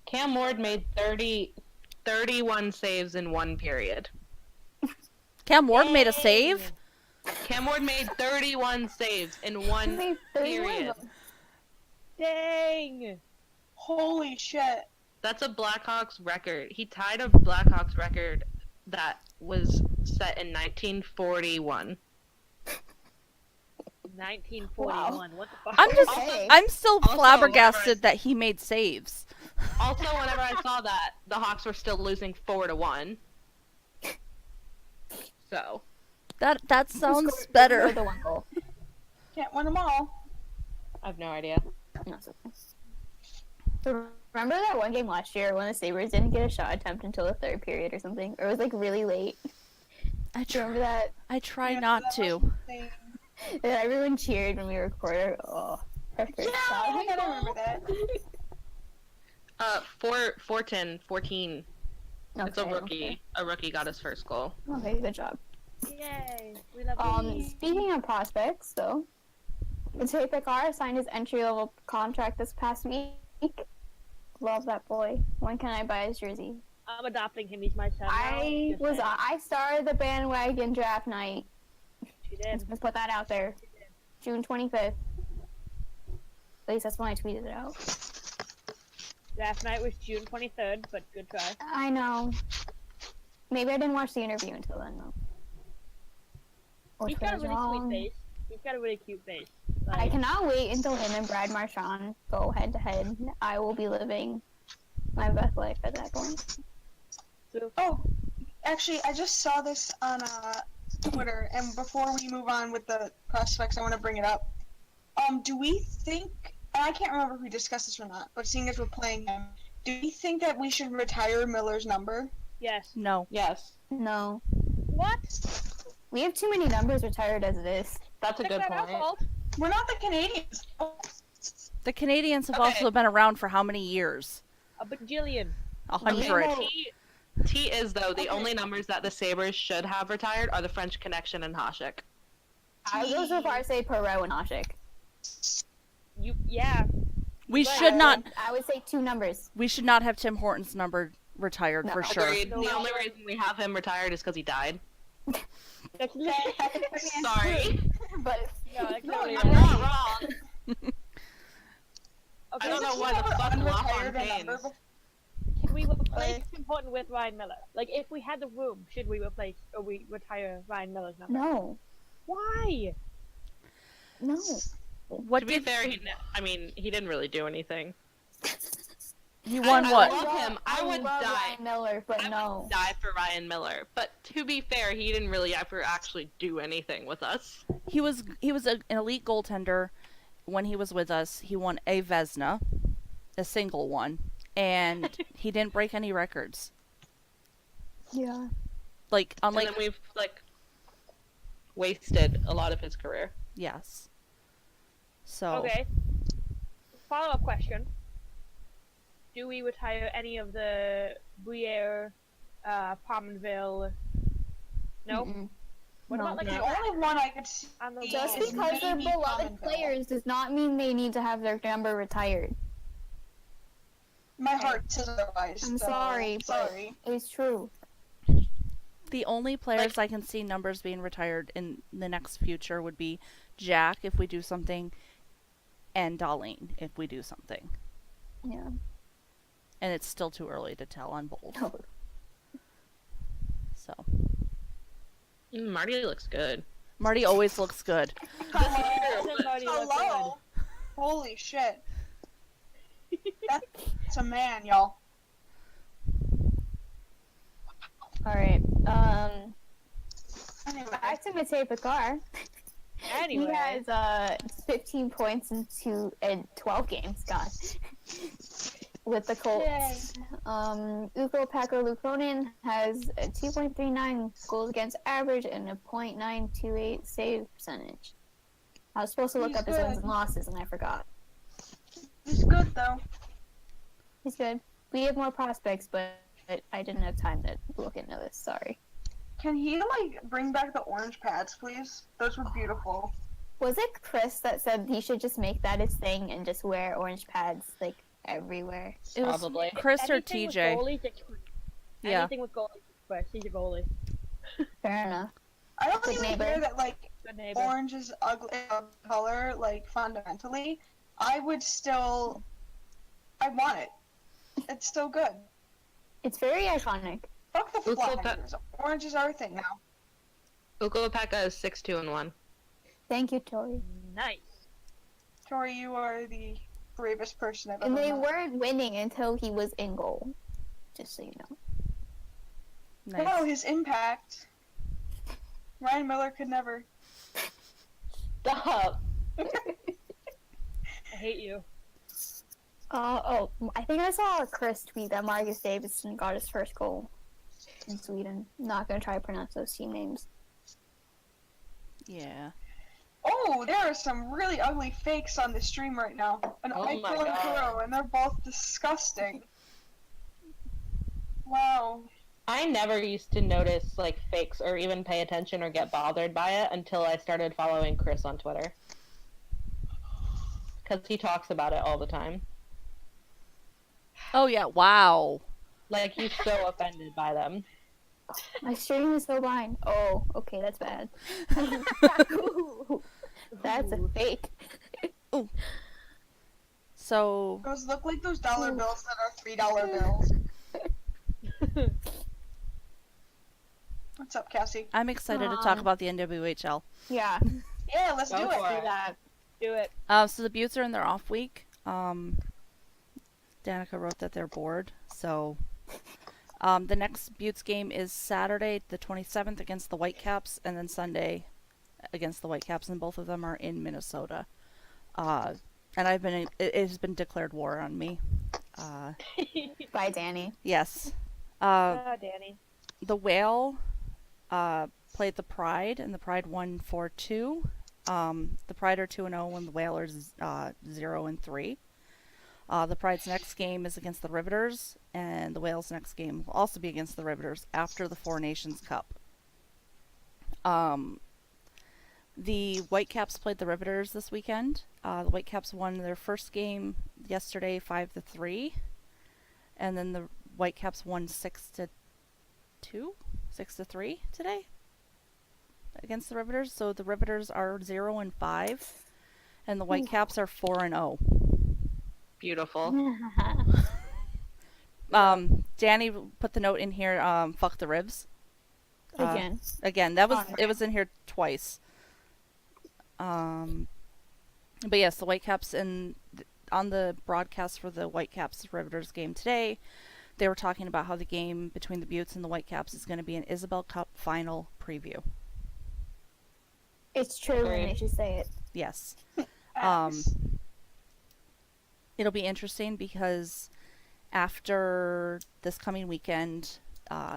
Cam Ward made 31 saves in 1 period. Cam Ward made a save? Cam Ward made 31 saves in 1 Made 31 period. of them. Dang! Holy shit. That's a Blackhawks record. He tied a Blackhawks record that was set in 1941. 1941. What the fuck? I'm still Also, flabbergasted that he made saves. Also, whenever I saw that, the Hawks were still losing 4-1. So. That sounds Scored better. the 1 goal. Can't win them all. I have no idea. No, it's okay. So remember that one game last year when the Sabres didn't get a shot attempt until the 3rd period or something? Or it was like really late. I Do you remember that? I try Yeah, not that to. was insane. And everyone cheered when we recorded. Oh, perfect Yeah, shot. I think I remember that. 14. It's a rookie. A rookie got his first goal. Okay, good job. Yay! We love you. Speaking of prospects, though, Matej Pekar signed his entry-level contract this past week. Love that boy. When can I buy his jersey? I'm adopting him. He's my son. I started the bandwagon draft night. She did. Let's put that out there. June 25th. At least that's when I tweeted it out. Last night was June 23rd, but good try. I know. Maybe I didn't watch the interview until then, though. He's got a really sweet face. He's got a really cute face. I cannot wait until him and Brad Marchand go head to head. I will be living my best life at that point. Oh, actually, I just saw this on Twitter, and before we move on with the prospects, I want to bring it up. Do we think, and I can't remember if we discussed this or not, but seeing as we're playing him, do we think that we should retire Miller's number? Yes. No. Yes. No. What? We have too many numbers retired as it is. That's a good That's not our point. fault. We're not the Canadians. The Canadians have Okay. also been around for how many years? A bajillion. 100. T is, though, the only numbers that the Sabres should have retired are the French Connection and Hasek. I would go so far as say Perot and Oshik. Yeah. We Right. should not. I would say 2 numbers. We should not have Tim Hortons number retired No. for sure. Agreed. The only reason we have him retired is because he died. That's Sorry. But No, that's No, totally you're I'm right. not wrong. Okay, I don't know Does he why the ever fuck unretired a LaFontaine. number before? Can we replace Tim Horton with Ryan Miller? Like, if we had the room, should we replace or we retire Ryan Miller's number? no. Why? No. What To be did fair, he didn't really do anything. he won? I What? love him. I would love die. Ryan Miller, but I no. would die for Ryan Miller. But to be fair, he didn't really ever actually do anything with us. He was an elite goaltender when he was with us. He won a Vezina, a single one, and he didn't break any records. Yeah. Like And unlike then we've wasted a lot of his career. yes. So Okay. Follow-up question. Do we retire any of the Briere, Pominville? No? Mm-mm. What No. about like The the only one I could see. on the Just It's because they're maybe beloved Pominville. players does not mean they need to have their number retired. My heart says otherwise. I'm so sorry, but sorry. it's true. The only players I can see numbers being retired in the next future would be Jack if we do something, and Darlene if we do something. Yeah. And it's still too early to tell on both. Oh. So Marty looks good. Marty always looks good. Somebody look Hello. Holy shit. That's a man, y'all. All right. Anyway, Back to Matej Pekar. good. Anyway. He has 15 points in 12 games, God. With the Colts. Ukko Pekka Luukkonen has a 2.39 goals against average and a .928 save percentage. I was supposed to look He's up his wins good. and losses and I forgot. he's good though. He's good. We have more prospects, but I didn't have time to look into this. Sorry. Can he like bring back the orange pads, please? Those were beautiful. Was it Chris that said he should just make that his thing and just wear orange pads like everywhere? It was Probably. Chris or Anything with TJ. goalies, it's Chris. Yeah. Anything with goalies, Chris. He's a goalie. Fair enough. I don't Good even neighbor. care that like Good neighbor. orange is ugly color, like fundamentally. I want it. It's still good. It's very iconic. Fuck the Ukko Flyers. Orange is our thing now. Ukko Pekka is 6-2-1. Thank you, Tori. Nice. Tori, you are the bravest person I've And ever they met. weren't winning until he was in goal. Just so you know. Nice. Oh, his impact. Ryan Miller could never. Stop. I hate you. I think I saw Chris tweet that Marcus Davidson got his first goal in Sweden. Not gonna try to pronounce those team names. Yeah. Oh, there are some really ugly fakes on the stream right now. And Oh I my feel God. through, and they're both disgusting. Wow. I never used to notice like fakes or even pay attention or get bothered by it until I started following Chris on Twitter. Because he talks about it all the time. Oh yeah. Wow. Like he's so offended by them. My stream is so blind. Oh, okay, that's bad. That's a fake. So Those look like those dollar bills that are $3 bills. What's up, Cassie? I'm excited to talk about the NWHL. Yeah. Yeah, let's do Go it. for it. that. Do it. So the Buttes are in their off week. Danica wrote that they're bored. So the next Buttes game is Saturday the 27th against the Whitecaps, and then Sunday against the Whitecaps, and both of them are in Minnesota. And it has been declared war on me. Bye, Danny. Yes. Danny. The Whale played the Pride, and the Pride won 4-2. The Pride are 2-0, and the Whale are 0-3. The Pride's next game is against the Riveters, and the Whale's next game will also be against the Riveters after the Four Nations Cup. The Whitecaps played the Riveters this weekend. The Whitecaps won their first game yesterday 5-3, and then the Whitecaps won 6-3 today against the Riveters. So the Riveters are 0-5, and the Whitecaps are 4-0. Beautiful. Danny put the note in here. Fuck the Ribs. Again. That was Oh, it was in here twice. But yes, the Whitecaps on the broadcast for the Whitecaps Riveters game today, they were talking about how the game between the Buttes and the Whitecaps is going to be an Isabel Cup final preview. It's true, and Agreed. they should say it. Yes. Facts. It'll be interesting because after this coming weekend,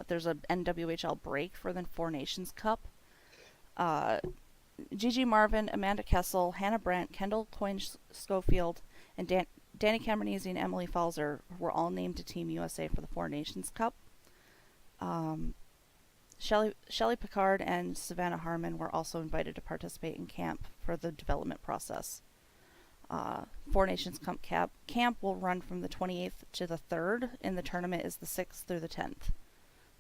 there's a NWHL break for the Four Nations Cup. Gigi Marvin, Amanda Kessel, Hannah Brandt, Kendall Coyne-Schofield, and Danny Cameronese and Emily Falzer were all named to Team USA for the Four Nations Cup. Shelley Picard and Savannah Harmon were also invited to participate in camp for the development process. Four Nations Cup camp will run from the 28th to the 3rd, and the tournament is the 6th through the 10th.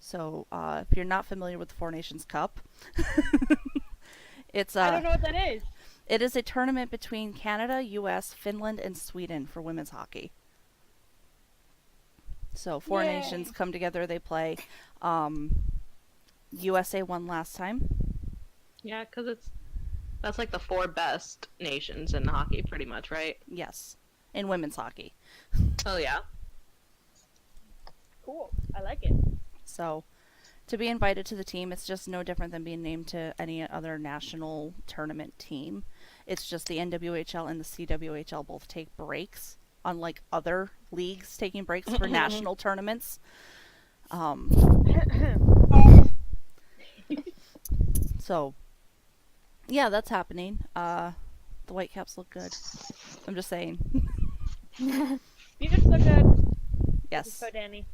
So if you're not familiar with the Four Nations Cup, it's I don't know what that is. it is a tournament between Canada, U.S., Finland, and Sweden for women's hockey. So four Yay. nations come together, they play. USA won last time. Yeah, because that's like the 4 best nations in hockey, pretty much, right? Yes, in women's hockey. Oh yeah. Cool. I like it. So to be invited to the team, it's just no different than being named to any other national tournament team. It's just the NWHL and the CWHL both take breaks, unlike other leagues taking breaks for national tournaments. So, yeah, that's happening. The Whitecaps look good. I'm just saying. Phoenix look good. Yes. So Danny.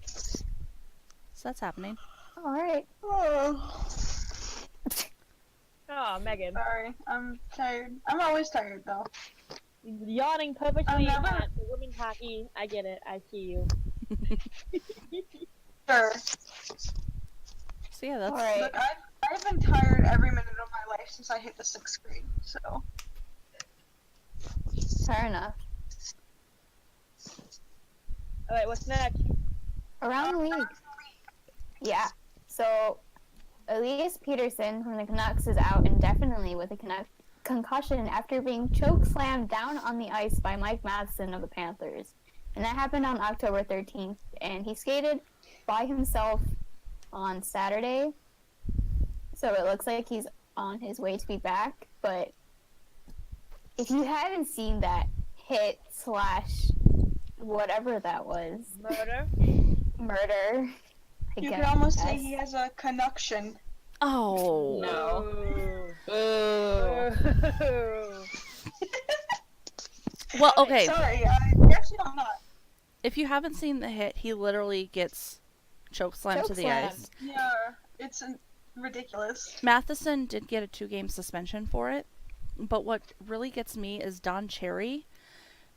So that's happening. All right. Oh, Oh, Megan. sorry. I'm tired. I'm always tired, though. Yawning purposely never- at the women's hockey. I get it. I see you. Sure. So yeah, that's All right. Look, I've been tired every minute of my life since I hit the 6th grade, so. Fair enough. Alright, what's next? Around the league. Yeah. So, Elias Peterson from the Canucks is out indefinitely with a concussion after being choke slammed down on the ice by Mike Matheson of the Panthers. And that happened on October 13th. And he skated by himself on Saturday. So it looks like he's on his way to be back. But if you haven't seen that hit / whatever that was, murder, I You guess. could almost say he has a connection. oh No. well, okay. Sorry, actually I'm not. If you haven't seen the hit, he literally gets choke slammed to the Chokeslammed. ice. Yeah, it's ridiculous. Matheson did get a 2-game suspension for it, but what really gets me is Don Cherry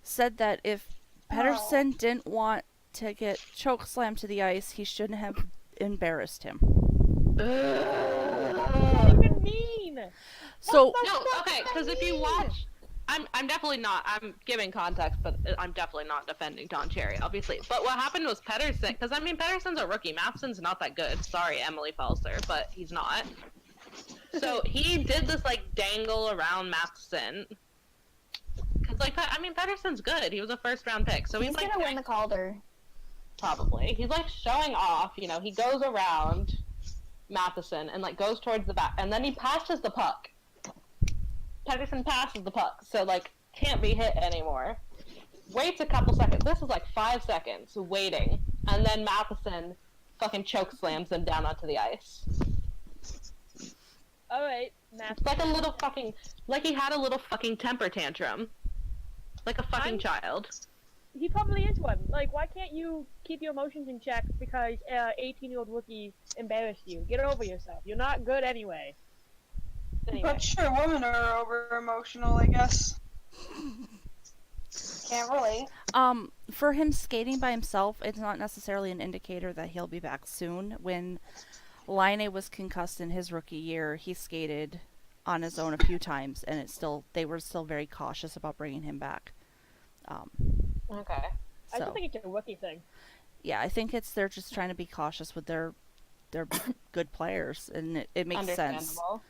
said that if Pedersen didn't want to get choke slammed to the ice, he shouldn't have embarrassed him. What does that even mean? So No, okay, because if you watch, I'm definitely not. I'm giving context, but I'm definitely not defending Don Cherry, obviously. But what happened was Pedersen, because I mean Pedersen's a rookie. Matheson's not that good. Sorry, Emily Felser, but he's not. So he did this like dangle around Matheson. Cause like I mean Pedersen's good. He was a 1st round pick, so He's like gonna win the Calder. probably. He's like showing off. You know, he goes around Matheson and like goes towards the back, and then he passes the puck. Pedersen passes the puck, so like can't be hit anymore. Waits a couple seconds. This is like 5 seconds waiting, and then Matheson fucking choke slams him down onto the ice. Alright, It's like a little fucking, like he had a little fucking temper tantrum, like a fucking child. he probably is one. Like, why can't you keep your emotions in check because 18-year-old rookie embarrassed you? Get over yourself. You're not good anyway. Anyway. But sure, women are over emotional, I guess. Can't relate. for him skating by himself, it's not necessarily an indicator that he'll be back soon. When Laine was concussed in his rookie year, he skated on his own a few times, and they were still very cautious about bringing him back. Okay. I So just think it's a rookie thing. yeah, I think they're just trying to be cautious with their good players, and it makes sense. Understandable.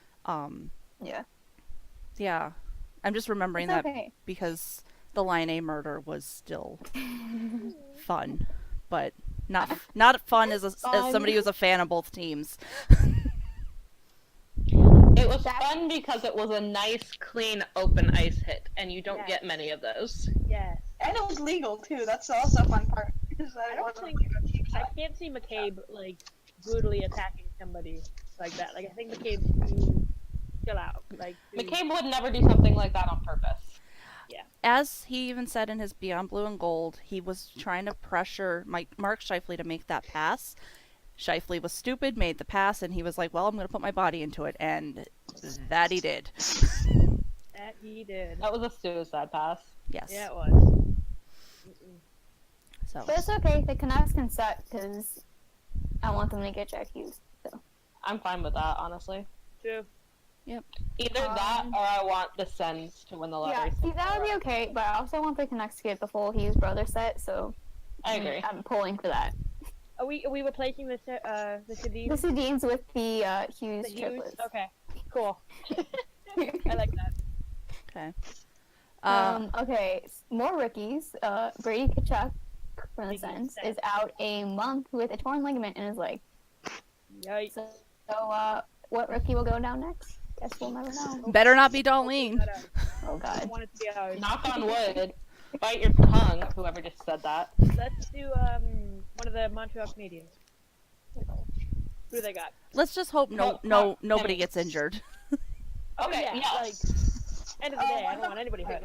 Yeah. Yeah, I'm just remembering It's that okay. because the Laine murder was still fun, but not fun as somebody who's a fan of both teams. It was fun because it was a nice, clean, open ice hit, and you don't Yes. get many of those. Yes. And it was legal, too. That's also a fun part. Is that I it don't wasn't think- like a cheap I shot. can't see McCabe, like, brutally attacking somebody like that. Like, I think McCabe's too chill out. Like, too... McCabe would never do something like that on purpose. As he even said in his Beyond Blue and Gold, he was trying to pressure Mark Scheifele to make that pass. Scheifele was stupid, made the pass, and he was like, well, I'm going to put my body into it, and that he did. That he did. That was a suicide pass. Yes. Yeah, it was. So But it's okay. The Canucks can suck because I want them to get Jack Hughes. So I'm fine with that, honestly. True. Either that or I want the Sens to win the yeah, lottery. see, that would be okay. But I also want the Canucks to get the full Hughes brother set. So I agree. I'm pulling for that. Are we replacing the Sedin? The Sedins with the Hughes The Hughes? triplets. Okay. Cool. I like that. okay. Okay, more rookies. Brady Kachuk from the Big Sens Sens. is out a month with a torn ligament in his leg. Yikes. So, what rookie will go down next? Guess we'll never know. Better not be Darlene. Oh I God. want it to be ours. Knock on wood. Bite your tongue, whoever just said that. Let's do one of the Montreal Canadiens. Who do they got? Let's just hope nobody gets injured. Okay, yeah, yes. like end of the day, I don't want anybody hurt,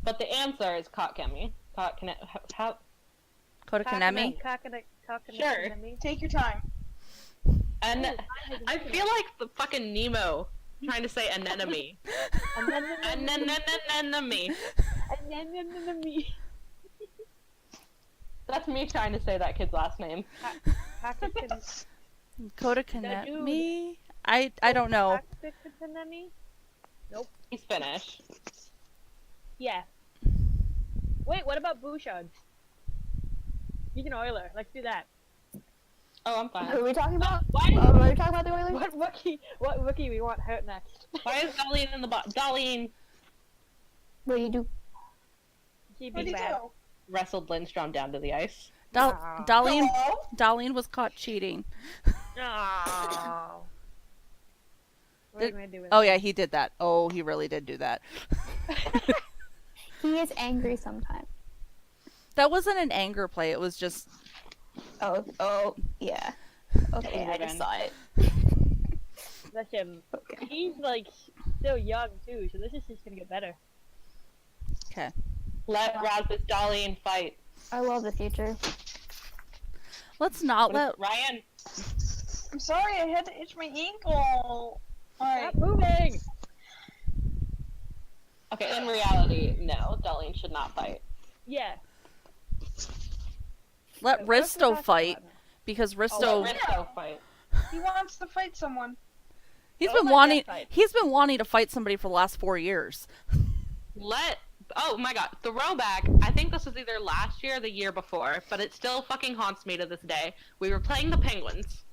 But the answer is Kotkaniemi. How? Kotkaniemi. Sure. Take your time. And I feel like the fucking Nemo trying to say anemone. Anemone. That's me trying to say that kid's last name. Kotkaniemi. I don't know. Nope. He's Finnish. Yeah. Wait, what about Bouchard? He's an Oiler. Let's do that. Oh, I'm fine. Who are we talking about? Why? Are we talking about the Oilers? What rookie we want hurt next? Why is Darlene in the bottom? Darlene What do you do? He'd What be do you bad. do? wrestled Lindstrom down to the ice. Darlene. Hello? Darlene was caught cheating. Oh. What are we gonna do with Oh that? yeah, he did that. Oh, he really did do that. He is angry sometimes. That wasn't an anger play. It was just Oh, yeah. Okay, I just saw it. That's him. Okay. He's like still young too, so this is just gonna get better. okay. Let Rasmus Darlene fight. I love the future. Let's not let. Ryan. I'm sorry, I had to itch my ankle. Alright. Stop moving! Okay, in reality, no, Darlene should not fight. Yeah. Let What else are we Risto talking fight about now? because Let Risto Risto fight. He wants to fight someone. he's Don't been let wanting that fight. he's been wanting to fight somebody for the last 4 years. Oh my god, throwback. I think this was either last year or the year before, but it still fucking haunts me to this day. We were playing the Penguins.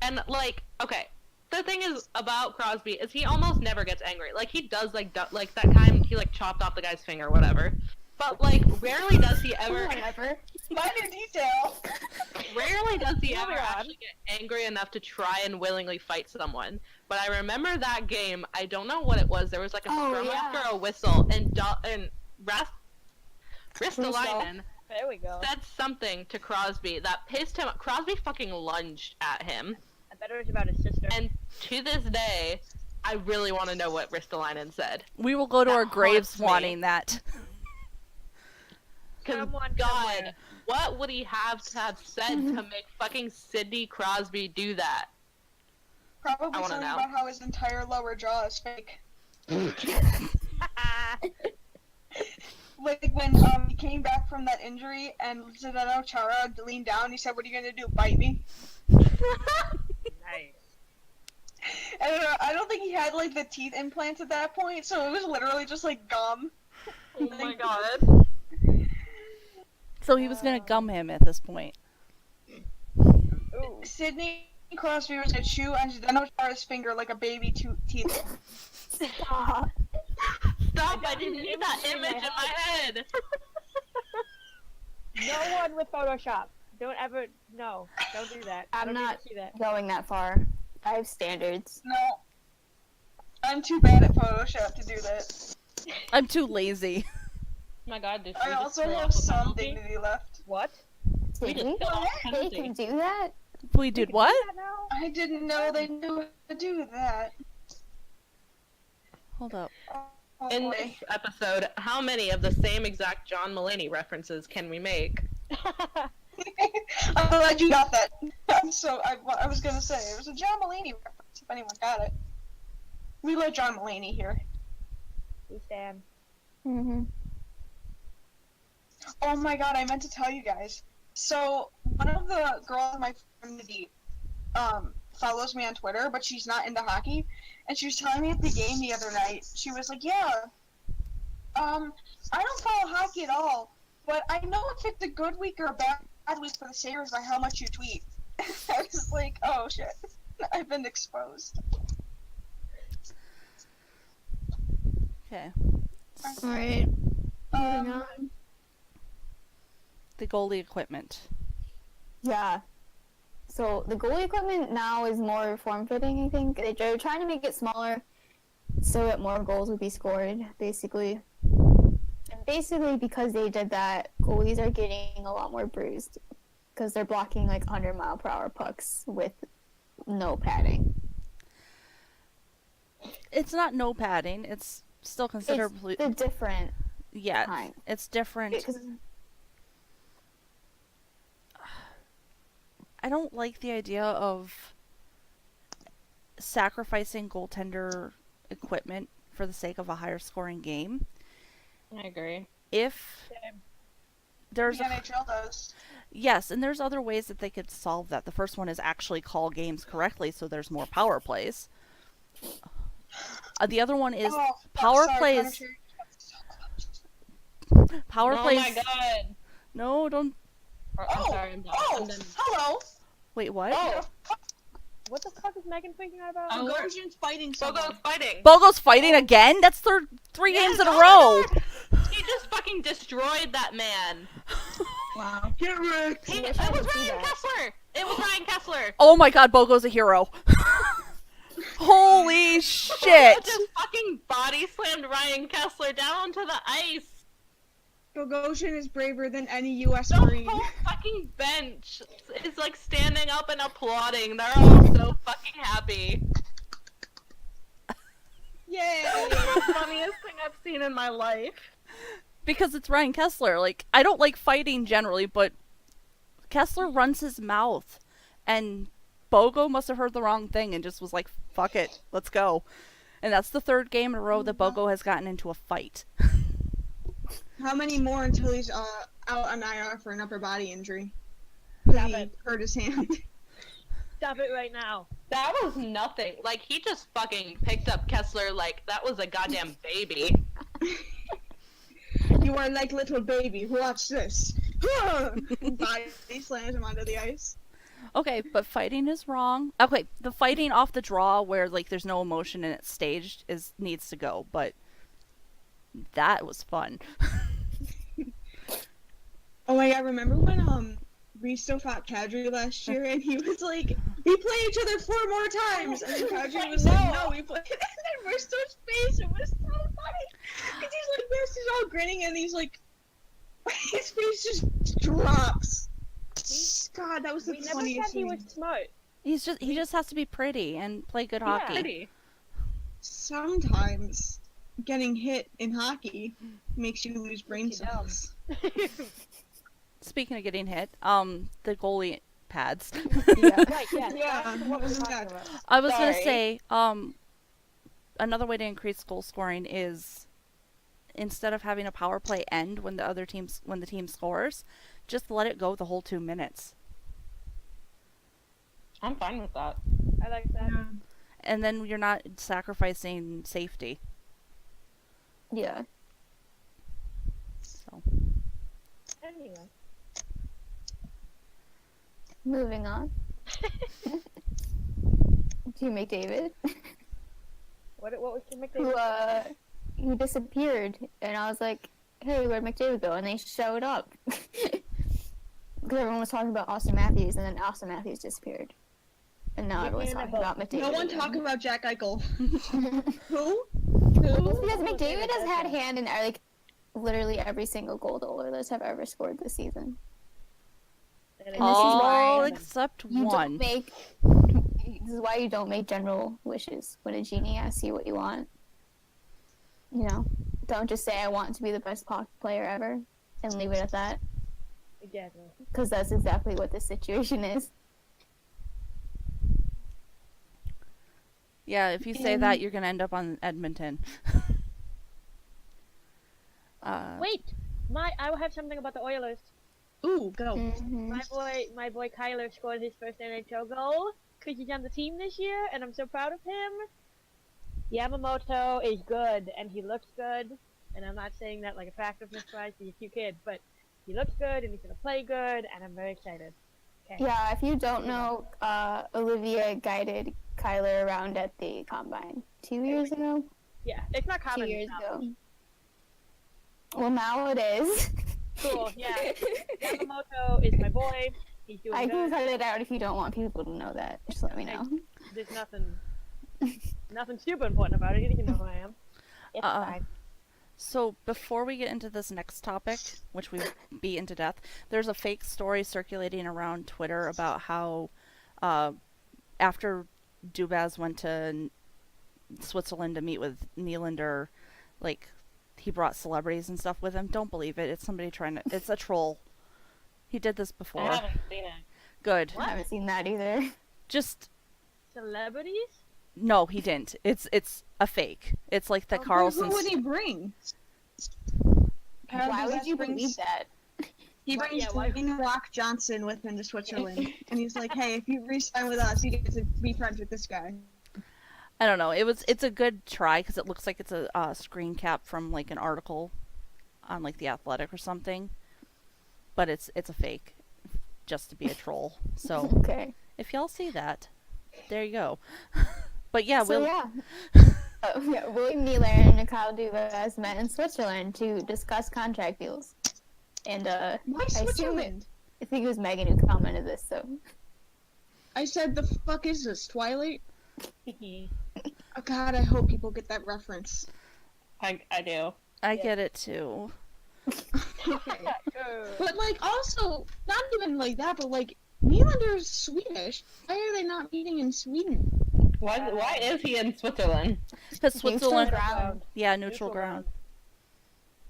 And, like, okay, the thing is about Crosby is he almost never gets angry. Like, he does, like that time he, like, chopped off the guy's finger or whatever. But, like, rarely does he ever... Whatever. Minor detail. Rarely does he ever Moving on. actually get angry enough to try and willingly fight someone. But I remember that game. I don't know what it was. There was like a scrum after a whistle, and Ristolainen There we go. said something to Crosby that pissed him. Crosby fucking lunged at him, I bet it was about his sister. and to this day, I really want to know what Ristolainen said. We will go to That our graves haunts me. wanting that. Because Someone God, somewhere. what would he have to have said to make fucking Sidney Crosby do that? Probably I wanna something know. about how his entire lower jaw is fake. Like when he came back from that injury and Zdeno Chara leaned down, he said, "What are you gonna do? Bite me?" Nice. I don't think he had like the teeth implants at that point, so it was literally just like gum. Oh my God. So he was gonna gum him at this point. Ooh. Sidney Crosby was gonna chew on Zdeno Chara's finger like a baby teeth. Stop. Stop! I didn't need that image in my head. No one with Photoshop. Don't ever. No. Don't do that. I I'm don't need to not see that. going that far. I have standards. No, I'm too bad at Photoshop to do that. I'm too lazy. Oh my God, did I we also just throw have up a some penalty? dignity left. What? We Did just we? threw up a They penalty. can do that? We did what? That now? I didn't know they knew how to do that. Hold up. Oh, In boy. this episode, how many of the same exact John Mulaney references can we make? I'm glad you got that. I was gonna say, it was a John Mulaney reference, if anyone got it. We love John Mulaney here. We stand. Mm-hmm. Oh my god, I meant to tell you guys. So, one of the girls in my community follows me on Twitter, but she's not into hockey. And she was telling me at the game the other night, she was like, yeah, I don't follow hockey at all, but I know if it's a good week or a bad week for the Sabres by how much you tweet. I was like, oh shit, I've been exposed. Okay. Alright. The goalie equipment. Yeah. So the goalie equipment now is more form-fitting, I think. They're trying to make it smaller so that more goals would be scored, basically. And basically because they did that, goalies are getting a lot more bruised because they're blocking like 100-mile-per-hour pucks with no padding. It's not no padding. It's still considerably... It's the different yeah, kind. it's different. I don't like the idea of sacrificing goaltender equipment for the sake of a higher scoring game. I agree. If there's The NHL does. yes, and there's other ways that they could solve that. The first one is actually call games correctly so there's more power plays. The other one is power plays. Power plays. Oh my god. No, don't. I'm sorry, I'm done. I'm done. Hello! Wait, what? Oh, What the fuck is Megan thinking about? Oh, Goshen's fighting someone. Bogo's fighting. Bogo's fighting again? That's three games in a row. He just fucking destroyed that man. Wow. Get wrecked! It was Ryan Kessler. It was Ryan Kessler. Oh my god, Bogo's a hero. Holy Bogo shit. just fucking body slammed Ryan Kessler down onto the ice. Goshen is braver than any U.S. The Marine. whole fucking bench is like standing up and applauding. They're all so fucking happy. Yay! It's the funniest thing I've seen in my life. Because it's Ryan Kessler. Like, I don't like fighting generally, but Kessler runs his mouth. And Bogo must have heard the wrong thing and just was like, fuck it, let's go. And that's the third game in a row that Bogo has gotten into a fight. How many more until he's out on IR for an upper body injury? Stop He it. hurt his hand. Stop it right now. That was nothing. Like, he just fucking picked up Kessler like that was a goddamn baby. You are like little baby. Watch this. Body slams him onto the ice. Okay, but fighting is wrong. Okay, the fighting off the draw where like there's no emotion and it's staged needs to go, but that was fun. Oh my god, remember when Risto fought Kadri last year and he was like, we play each other 4 more times, and then Kadri was like, no, we play. And then Risto's face, it was so funny. Cause he's like this, he's all grinning and he's like, his face just drops. God, that was the We never funniest said he was scene. smart. He just has to be pretty and play good hockey. Pretty. Sometimes getting hit in hockey makes you lose brain Makes you dumb. cells. Speaking of getting hit, the goalie pads. Yeah. Right, yeah. Yeah. That's what we're Oh my talking God. about. I was gonna Sorry. say, another way to increase goal scoring is instead of having a power play end when the team scores, just let it go the whole 2 minutes. I'm fine with that. I like that. And then you're not sacrificing safety. Yeah. So Anyway. Moving on. To McDavid, What was the who disappeared, and I was like, "Hey, where'd McDavid go?" And they showed up. Because everyone was talking about Austin Matthews, and then Austin Matthews disappeared. And now everyone's Nickname talking about McDavid. No one again. talk about Jack Eichel. Who? Because McDavid has had hand in like literally every single goal the Oilers have ever scored this season. And this is all why except You one. don't make. This is why you don't make general wishes when a genie asks you what you want. You know, don't just say I want to be the best hockey player ever and leave it at that. Exactly. Because that's exactly what this situation is. Yeah, if you say that, you're gonna end up on Edmonton. Wait, I will have something about the Oilers. Ooh, go. Mhm. My boy Kyler scored his first NHL goal because he's on the team this year, and I'm so proud of him. Yamamoto is good, and he looks good, and I'm not saying that like attractiveness-wise, he's a cute kid, but he looks good, and he's gonna play good, and I'm very excited. Okay. Yeah, if you don't know, Olivia guided Kyler around at the combine 2 years ago. Yeah, it's not 2 common. years now. ago. Well, now it is. Cool, yeah. Yamamoto is my boy. He's doing I can good. cut it out if you don't want people to know that. Just let me know. There's nothing super important about it. You can know who I am. It's fine. So before we get into this next topic, which we beat into death, there's a fake story circulating around Twitter about how after Dubas went to Switzerland to meet with Nylander, like, he brought celebrities and stuff with him. Don't believe it. It's somebody trying to... It's a troll. He did this before. I haven't seen it. Good. I haven't seen that either. Just... Celebrities? No, he didn't. It's a fake. It's like the Carlson... Who would he bring? Why would you believe that? He Why- brings yeah, why- Dwayne Rock Johnson with him to Switzerland, and he's like, "Hey, if you re-sign with us, you get to be friends with this guy." I don't know. It's a good try because it looks like it's a screen cap from like an article on like The Athletic or something, but it's a fake, just to be a troll. So Okay. if y'all see that, there you go. But yeah, So we'll yeah, William Nylander and Kyle Dubas met in Switzerland to discuss contract deals. And Why assume Switzerland? I think it was Megan who commented this. So I said, "The fuck is this, Twilight?" Hee Oh God, I hope people get that reference. I do. I get it too. Okay. But like, also, not even like that, but like, Nylander's Swedish. Why are they not meeting in Sweden? Why is he in Switzerland? Because neutral Switzerland, ground. yeah, neutral ground.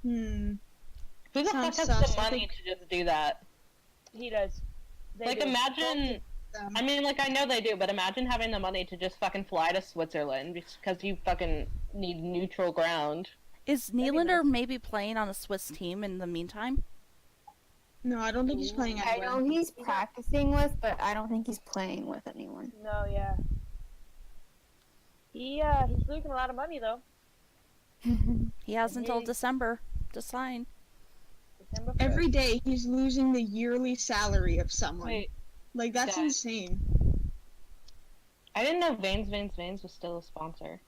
Hmm. Who the fuck Sounds has sus. the I money think- to just do that? He does. They Like, do. imagine... I mean, like, I know they do, but imagine having the money to just fucking fly to Switzerland because you fucking need neutral ground. Is Nylander maybe playing on a Swiss team in the meantime? No, I don't think he's playing I anywhere. know he's practicing with, but I don't think he's playing with anyone. No, yeah. He's losing a lot of money though. He has until Hey. December to sign. December 1st. Every day he's losing the yearly salary of someone. Wait, Like, that's Dad. insane. I didn't know Veins was still a sponsor.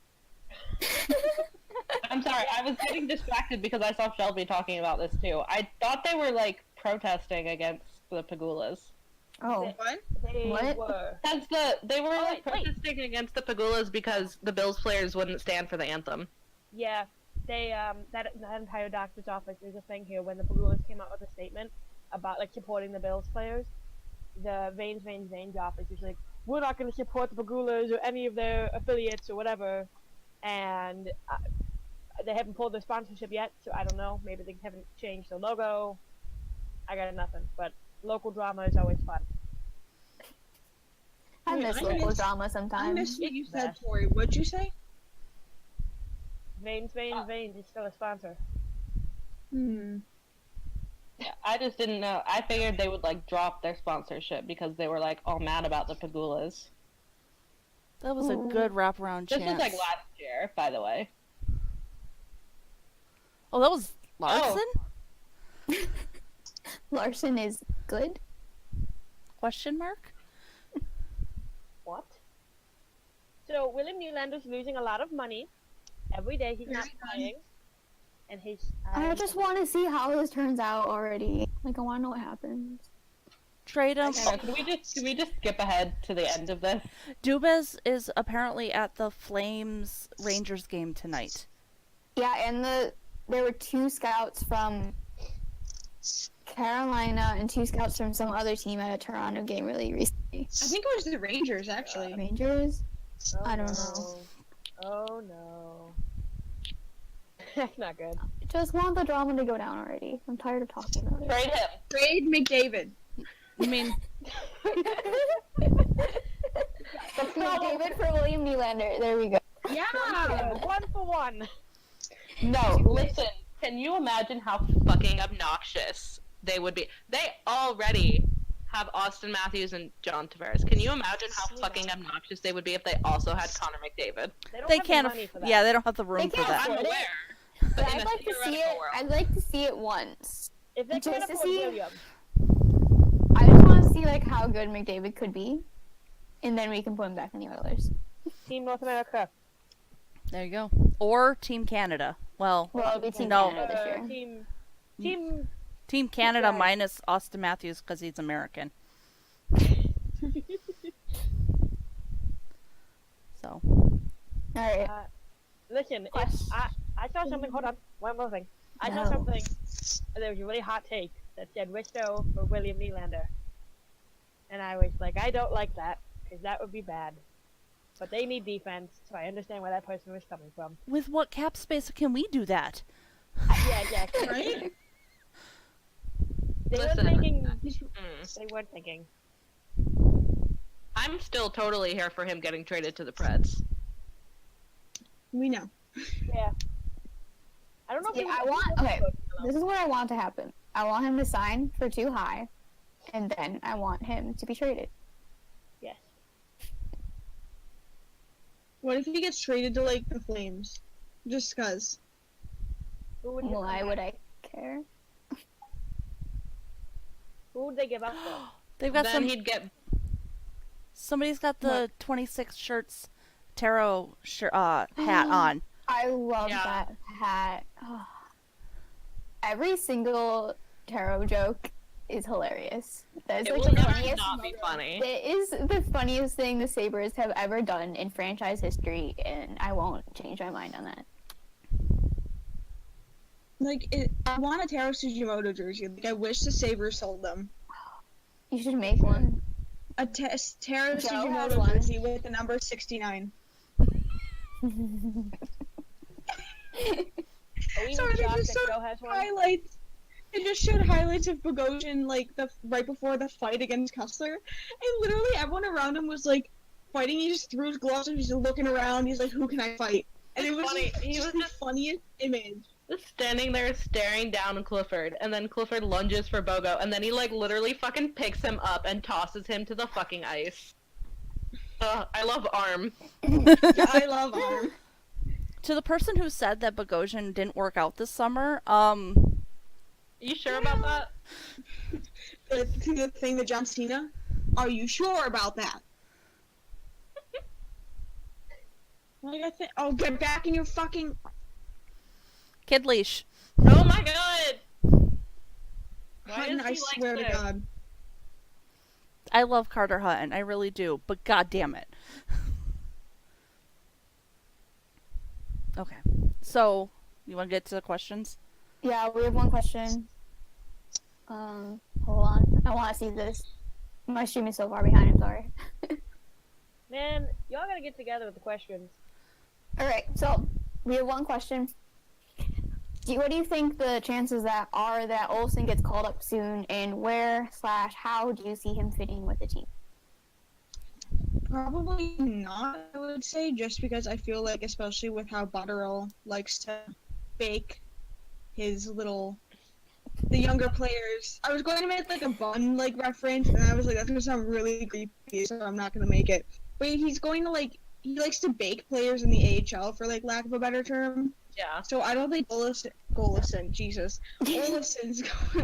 I'm sorry, I was getting distracted because I saw Shelby talking about this too. I thought they were, like, protesting against the Pagulas. Oh, What? They What? were. They were, like, wait. protesting against the Pagulas because the Bills players wouldn't stand for the anthem. Yeah, they that entire doctor's office. There's a thing here when the Pagulas came out with a statement about like supporting the Bills players. The Veins office is like, we're not going to support the Pagulas or any of their affiliates or whatever, and they haven't pulled their sponsorship yet, so I don't know. Maybe they haven't changed the logo. I got nothing, but local drama is always fun. I Wait, miss I local miss- drama I sometimes. missed what you It's said, best. Tori. What'd you say? Veins is still a sponsor. Hmm. Yeah, I just didn't know. I figured they would, like, drop their sponsorship because they were, like, all mad about the Pagulas. That was a Ooh. good wraparound This chance. was, like, last year, by the way. Oh, that was Larson? Larson is good. Question mark? What? So William Nylander's losing a lot of money. Every day he's not Very playing. And he's I just want to see how this turns out already. Like, I want to know what happens. Trade him. I don't know, can we just skip ahead to the end of this? Dubas is apparently at the Flames Rangers game tonight. Yeah, and there were 2 scouts from Carolina and 2 scouts from some other team at a Toronto game really recently. I think it was the Rangers, actually. Rangers? Oh, I don't no. Oh no. That's not good. I just want the drama to go down already. I'm tired of talking about it. Trade him. Trade McDavid. I mean, David for William Nylander. There we go. Yeah. 1 for 1. No, listen. Can you imagine how fucking obnoxious they would be? They already have Austin Matthews and John Tavares. Can you imagine how fucking obnoxious they would be if they also had Connor McDavid? They don't They have can't. the money for that. Yeah, they don't have the room They for can't that. I'm afford it. aware. But in I'd a like to see theoretical it. world. I'd like to see it once. If they Just can't to afford see- William, I just want to see like how good McDavid could be, and then we can put him back in the Oilers. Team North America. There you go. Or Team Canada. Well, Well, it'll be Team no. Canada this year. Team Canada Right. minus Austin Matthews because he's American. So, All right. Listen, if Question. I saw something. Hold on, one more thing. I saw No. something. There was a really hot take that said Risto for William Nylander, and I was like, I don't like that because that would be bad. But they need defense, so I understand where that person was coming from. with what cap space can we do that? Yeah, exactly. Right? They Listen, were thinking. Mm. They were thinking. I'm still totally here for him getting traded to the Preds. We know. Yeah. I don't know if Yeah, he I was- want. Okay, this is what I want to happen. I want him to sign for too high, and then I want him to be traded. Yes. What if he gets traded to like the Flames? Just cause. Who would, you Why come would back? I care? Who would they give up for? They've got Then he'd get somebody's got the 26 shirts tarot hat on. I love Yeah. that hat. Oh. Every single tarot joke is hilarious. That's it like will the never funniest. not be funny. It is the funniest thing the Sabres have ever done in franchise history, and I won't change my mind on that. Like, I want a Taro Sugimoto jersey. Like, I wish the Sabres sold them. You should make one. A Taro Joe has Sugimoto one. jersey with the number 69. Are we Sorry, even they shocked just that showed Joe has one? highlights. They just showed highlights of Bogosian, like, right before the fight against Kessler. And literally everyone around him was, like, fighting. He just threw his gloves and he's just looking around. He's like, who can I fight? And it was Funny. just, He was the just- funniest image. Just standing there staring down at Clifford, and then Clifford lunges for Bogo, and then he like literally fucking picks him up and tosses him to the fucking ice. I love Arm. Yeah, I love Arm. To the person who said that Bogosian didn't work out this summer, You sure about that? The thing that John Cena? Are you sure about that? Like, I think. Oh, get back in your fucking. Kid Leash. Oh my god! Why Hutton, is I he swear like to this? God. I love Carter Hutton, I really do, but god damn it. Okay, so you want to get to the questions? Yeah, we have one question. Hold on. I want to see this. My stream is so far behind. I'm sorry. Man, y'all gotta get together with the questions. All right, so we have one question. What do you think the chances are that Olsen gets called up soon, and where/how do you see him fitting with the team? Probably not, I would say, just because I feel like, especially with how Botterill likes to bake the younger players. I was going to make like a bun like reference, and I was like, that's gonna sound really creepy, so I'm not gonna make it. But he's going to he likes to bake players in the AHL, for like lack of a better term. Yeah. So I don't think Olafson's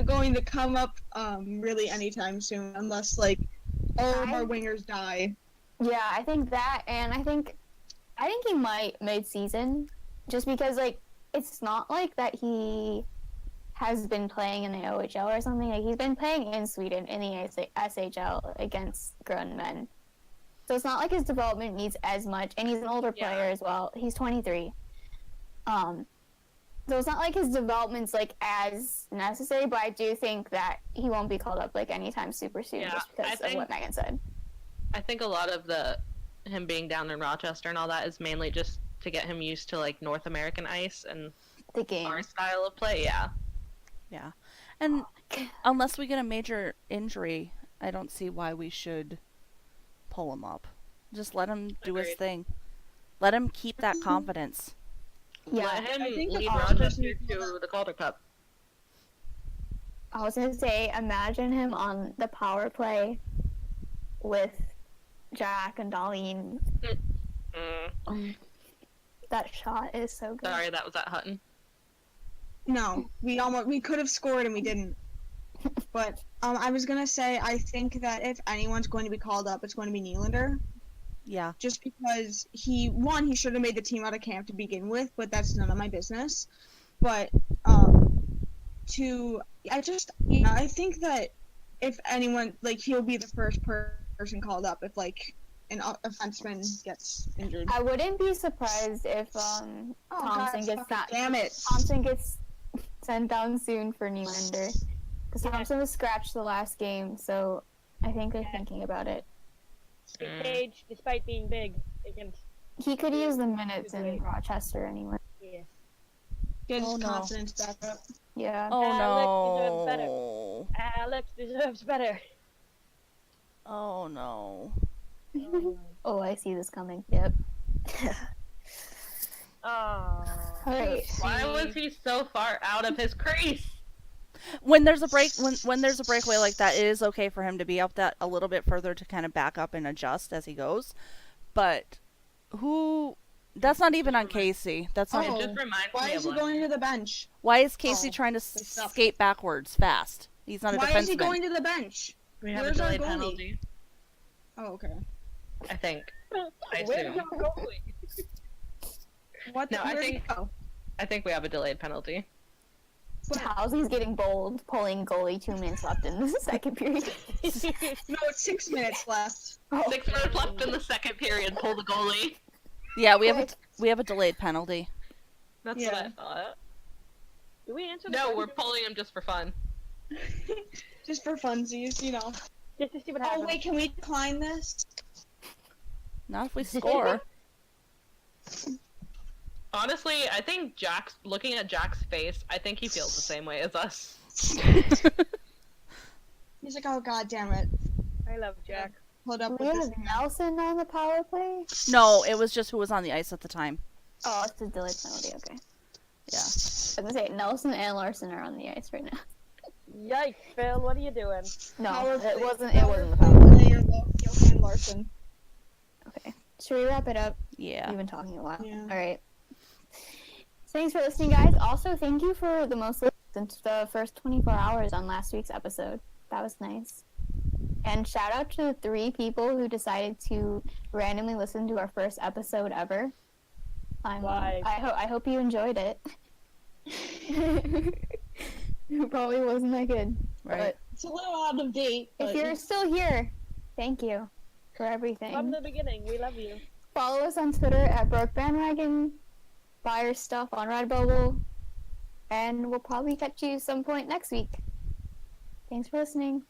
going to come up really anytime soon, unless like all of our wingers die. Yeah, I think that, and I think he might mid-season, just because like it's not like that he has been playing in the OHL or something. Like he's been playing in Sweden in the SHL against grown men, so it's not like his development needs as much. And he's an older player as well. He's 23. So it's not like his development's like as necessary, but I do think that he won't be called up like anytime super soon, Yeah, just because of what Megan said. I think a lot of him being down in Rochester and all that is mainly just to get him used to like North American ice and The game. our style of play. Yeah. Yeah. And unless we get a major injury, I don't see why we should pull him up. Just let him do his Agreed. thing. Let him keep that confidence. Yeah, Let him I think the lead first person Rochester you to the Calder Cup. I was gonna say, imagine him on the power play with Jack and Darlene. That shot is so good. Sorry, that was at Hutton. No, we could have scored and we didn't. But I was gonna say I think that if anyone's going to be called up, it's going to be Nylander. Yeah. Just because he should have made the team out of camp to begin with, but that's none of my business. But I think that if anyone, like, he'll be the first person called up if like an defenseman gets injured. I wouldn't be surprised if Thompson gets that. Damn it! Thompson gets sent down soon for Nylander, because Thompson was scratched the last game, so I think they're thinking about it. Cage, despite being big, against He could use the minutes in Rochester anyway. yes. Get his Oh, no. confidence back up. Yeah. Oh Alex no. Alex deserves better. Oh no. Oh, I see this coming. Yep. Oh. Alright. Why was he so far out of his crease? When there's a breakaway like that, it is okay for him to be up that a little bit further to kind of back up and adjust as he goes. But that's not even on Casey. That's not. Oh. It just reminds Why me is of he going to the bench? Why is Casey Oh, trying to stuff. skate backwards fast? He's not a Why defenseman. is he going to the bench? We have Where's a our delayed goalie? penalty. Oh, okay. I think. I Where's assume. our goalie? What? No, I where'd he think- go? I think we have a delayed penalty. Housley's getting bold, pulling goalie 2 minutes left in the second period. No, it's 6 minutes left. Oh. 6 minutes left in the second period. Pull the goalie. Yeah, we have a delayed penalty. That's Yeah. what I thought. Do we answer the No, we're question? pulling him just for fun. Just for funsies, you know. Just to see what Oh happens. wait, can we decline this? Not if we score. Honestly, I think looking at Jack's face, I think he feels the same way as us. He's like, oh god damn it. I love Jack. Hold up We with this. have Nelson on the power play? No, it was just who was on the ice at the time. Oh, it's a delayed penalty, okay. Yeah. I was gonna say, Nelson and Larson are on the ice right now. Yikes, Phil, what are you doing? No, Power it play- wasn't power the power play. play or Johan Larson. Okay. Should we wrap it up? Yeah. We've been talking a while. Yeah. Alright. Thanks for listening, guys. Also, thank you for the most listens the first 24 hours on last week's episode. That was nice. And shout out to the 3 people who decided to randomly listen to our first episode ever. Why? I hope you enjoyed it. It probably wasn't that good. Right. It's a little out of date. But if you're still here, thank you for everything. From the beginning, we love you. Follow us on Twitter at Bandwagon. Buy our stuff on Redbubble. And we'll probably catch you some point next week. Thanks for listening.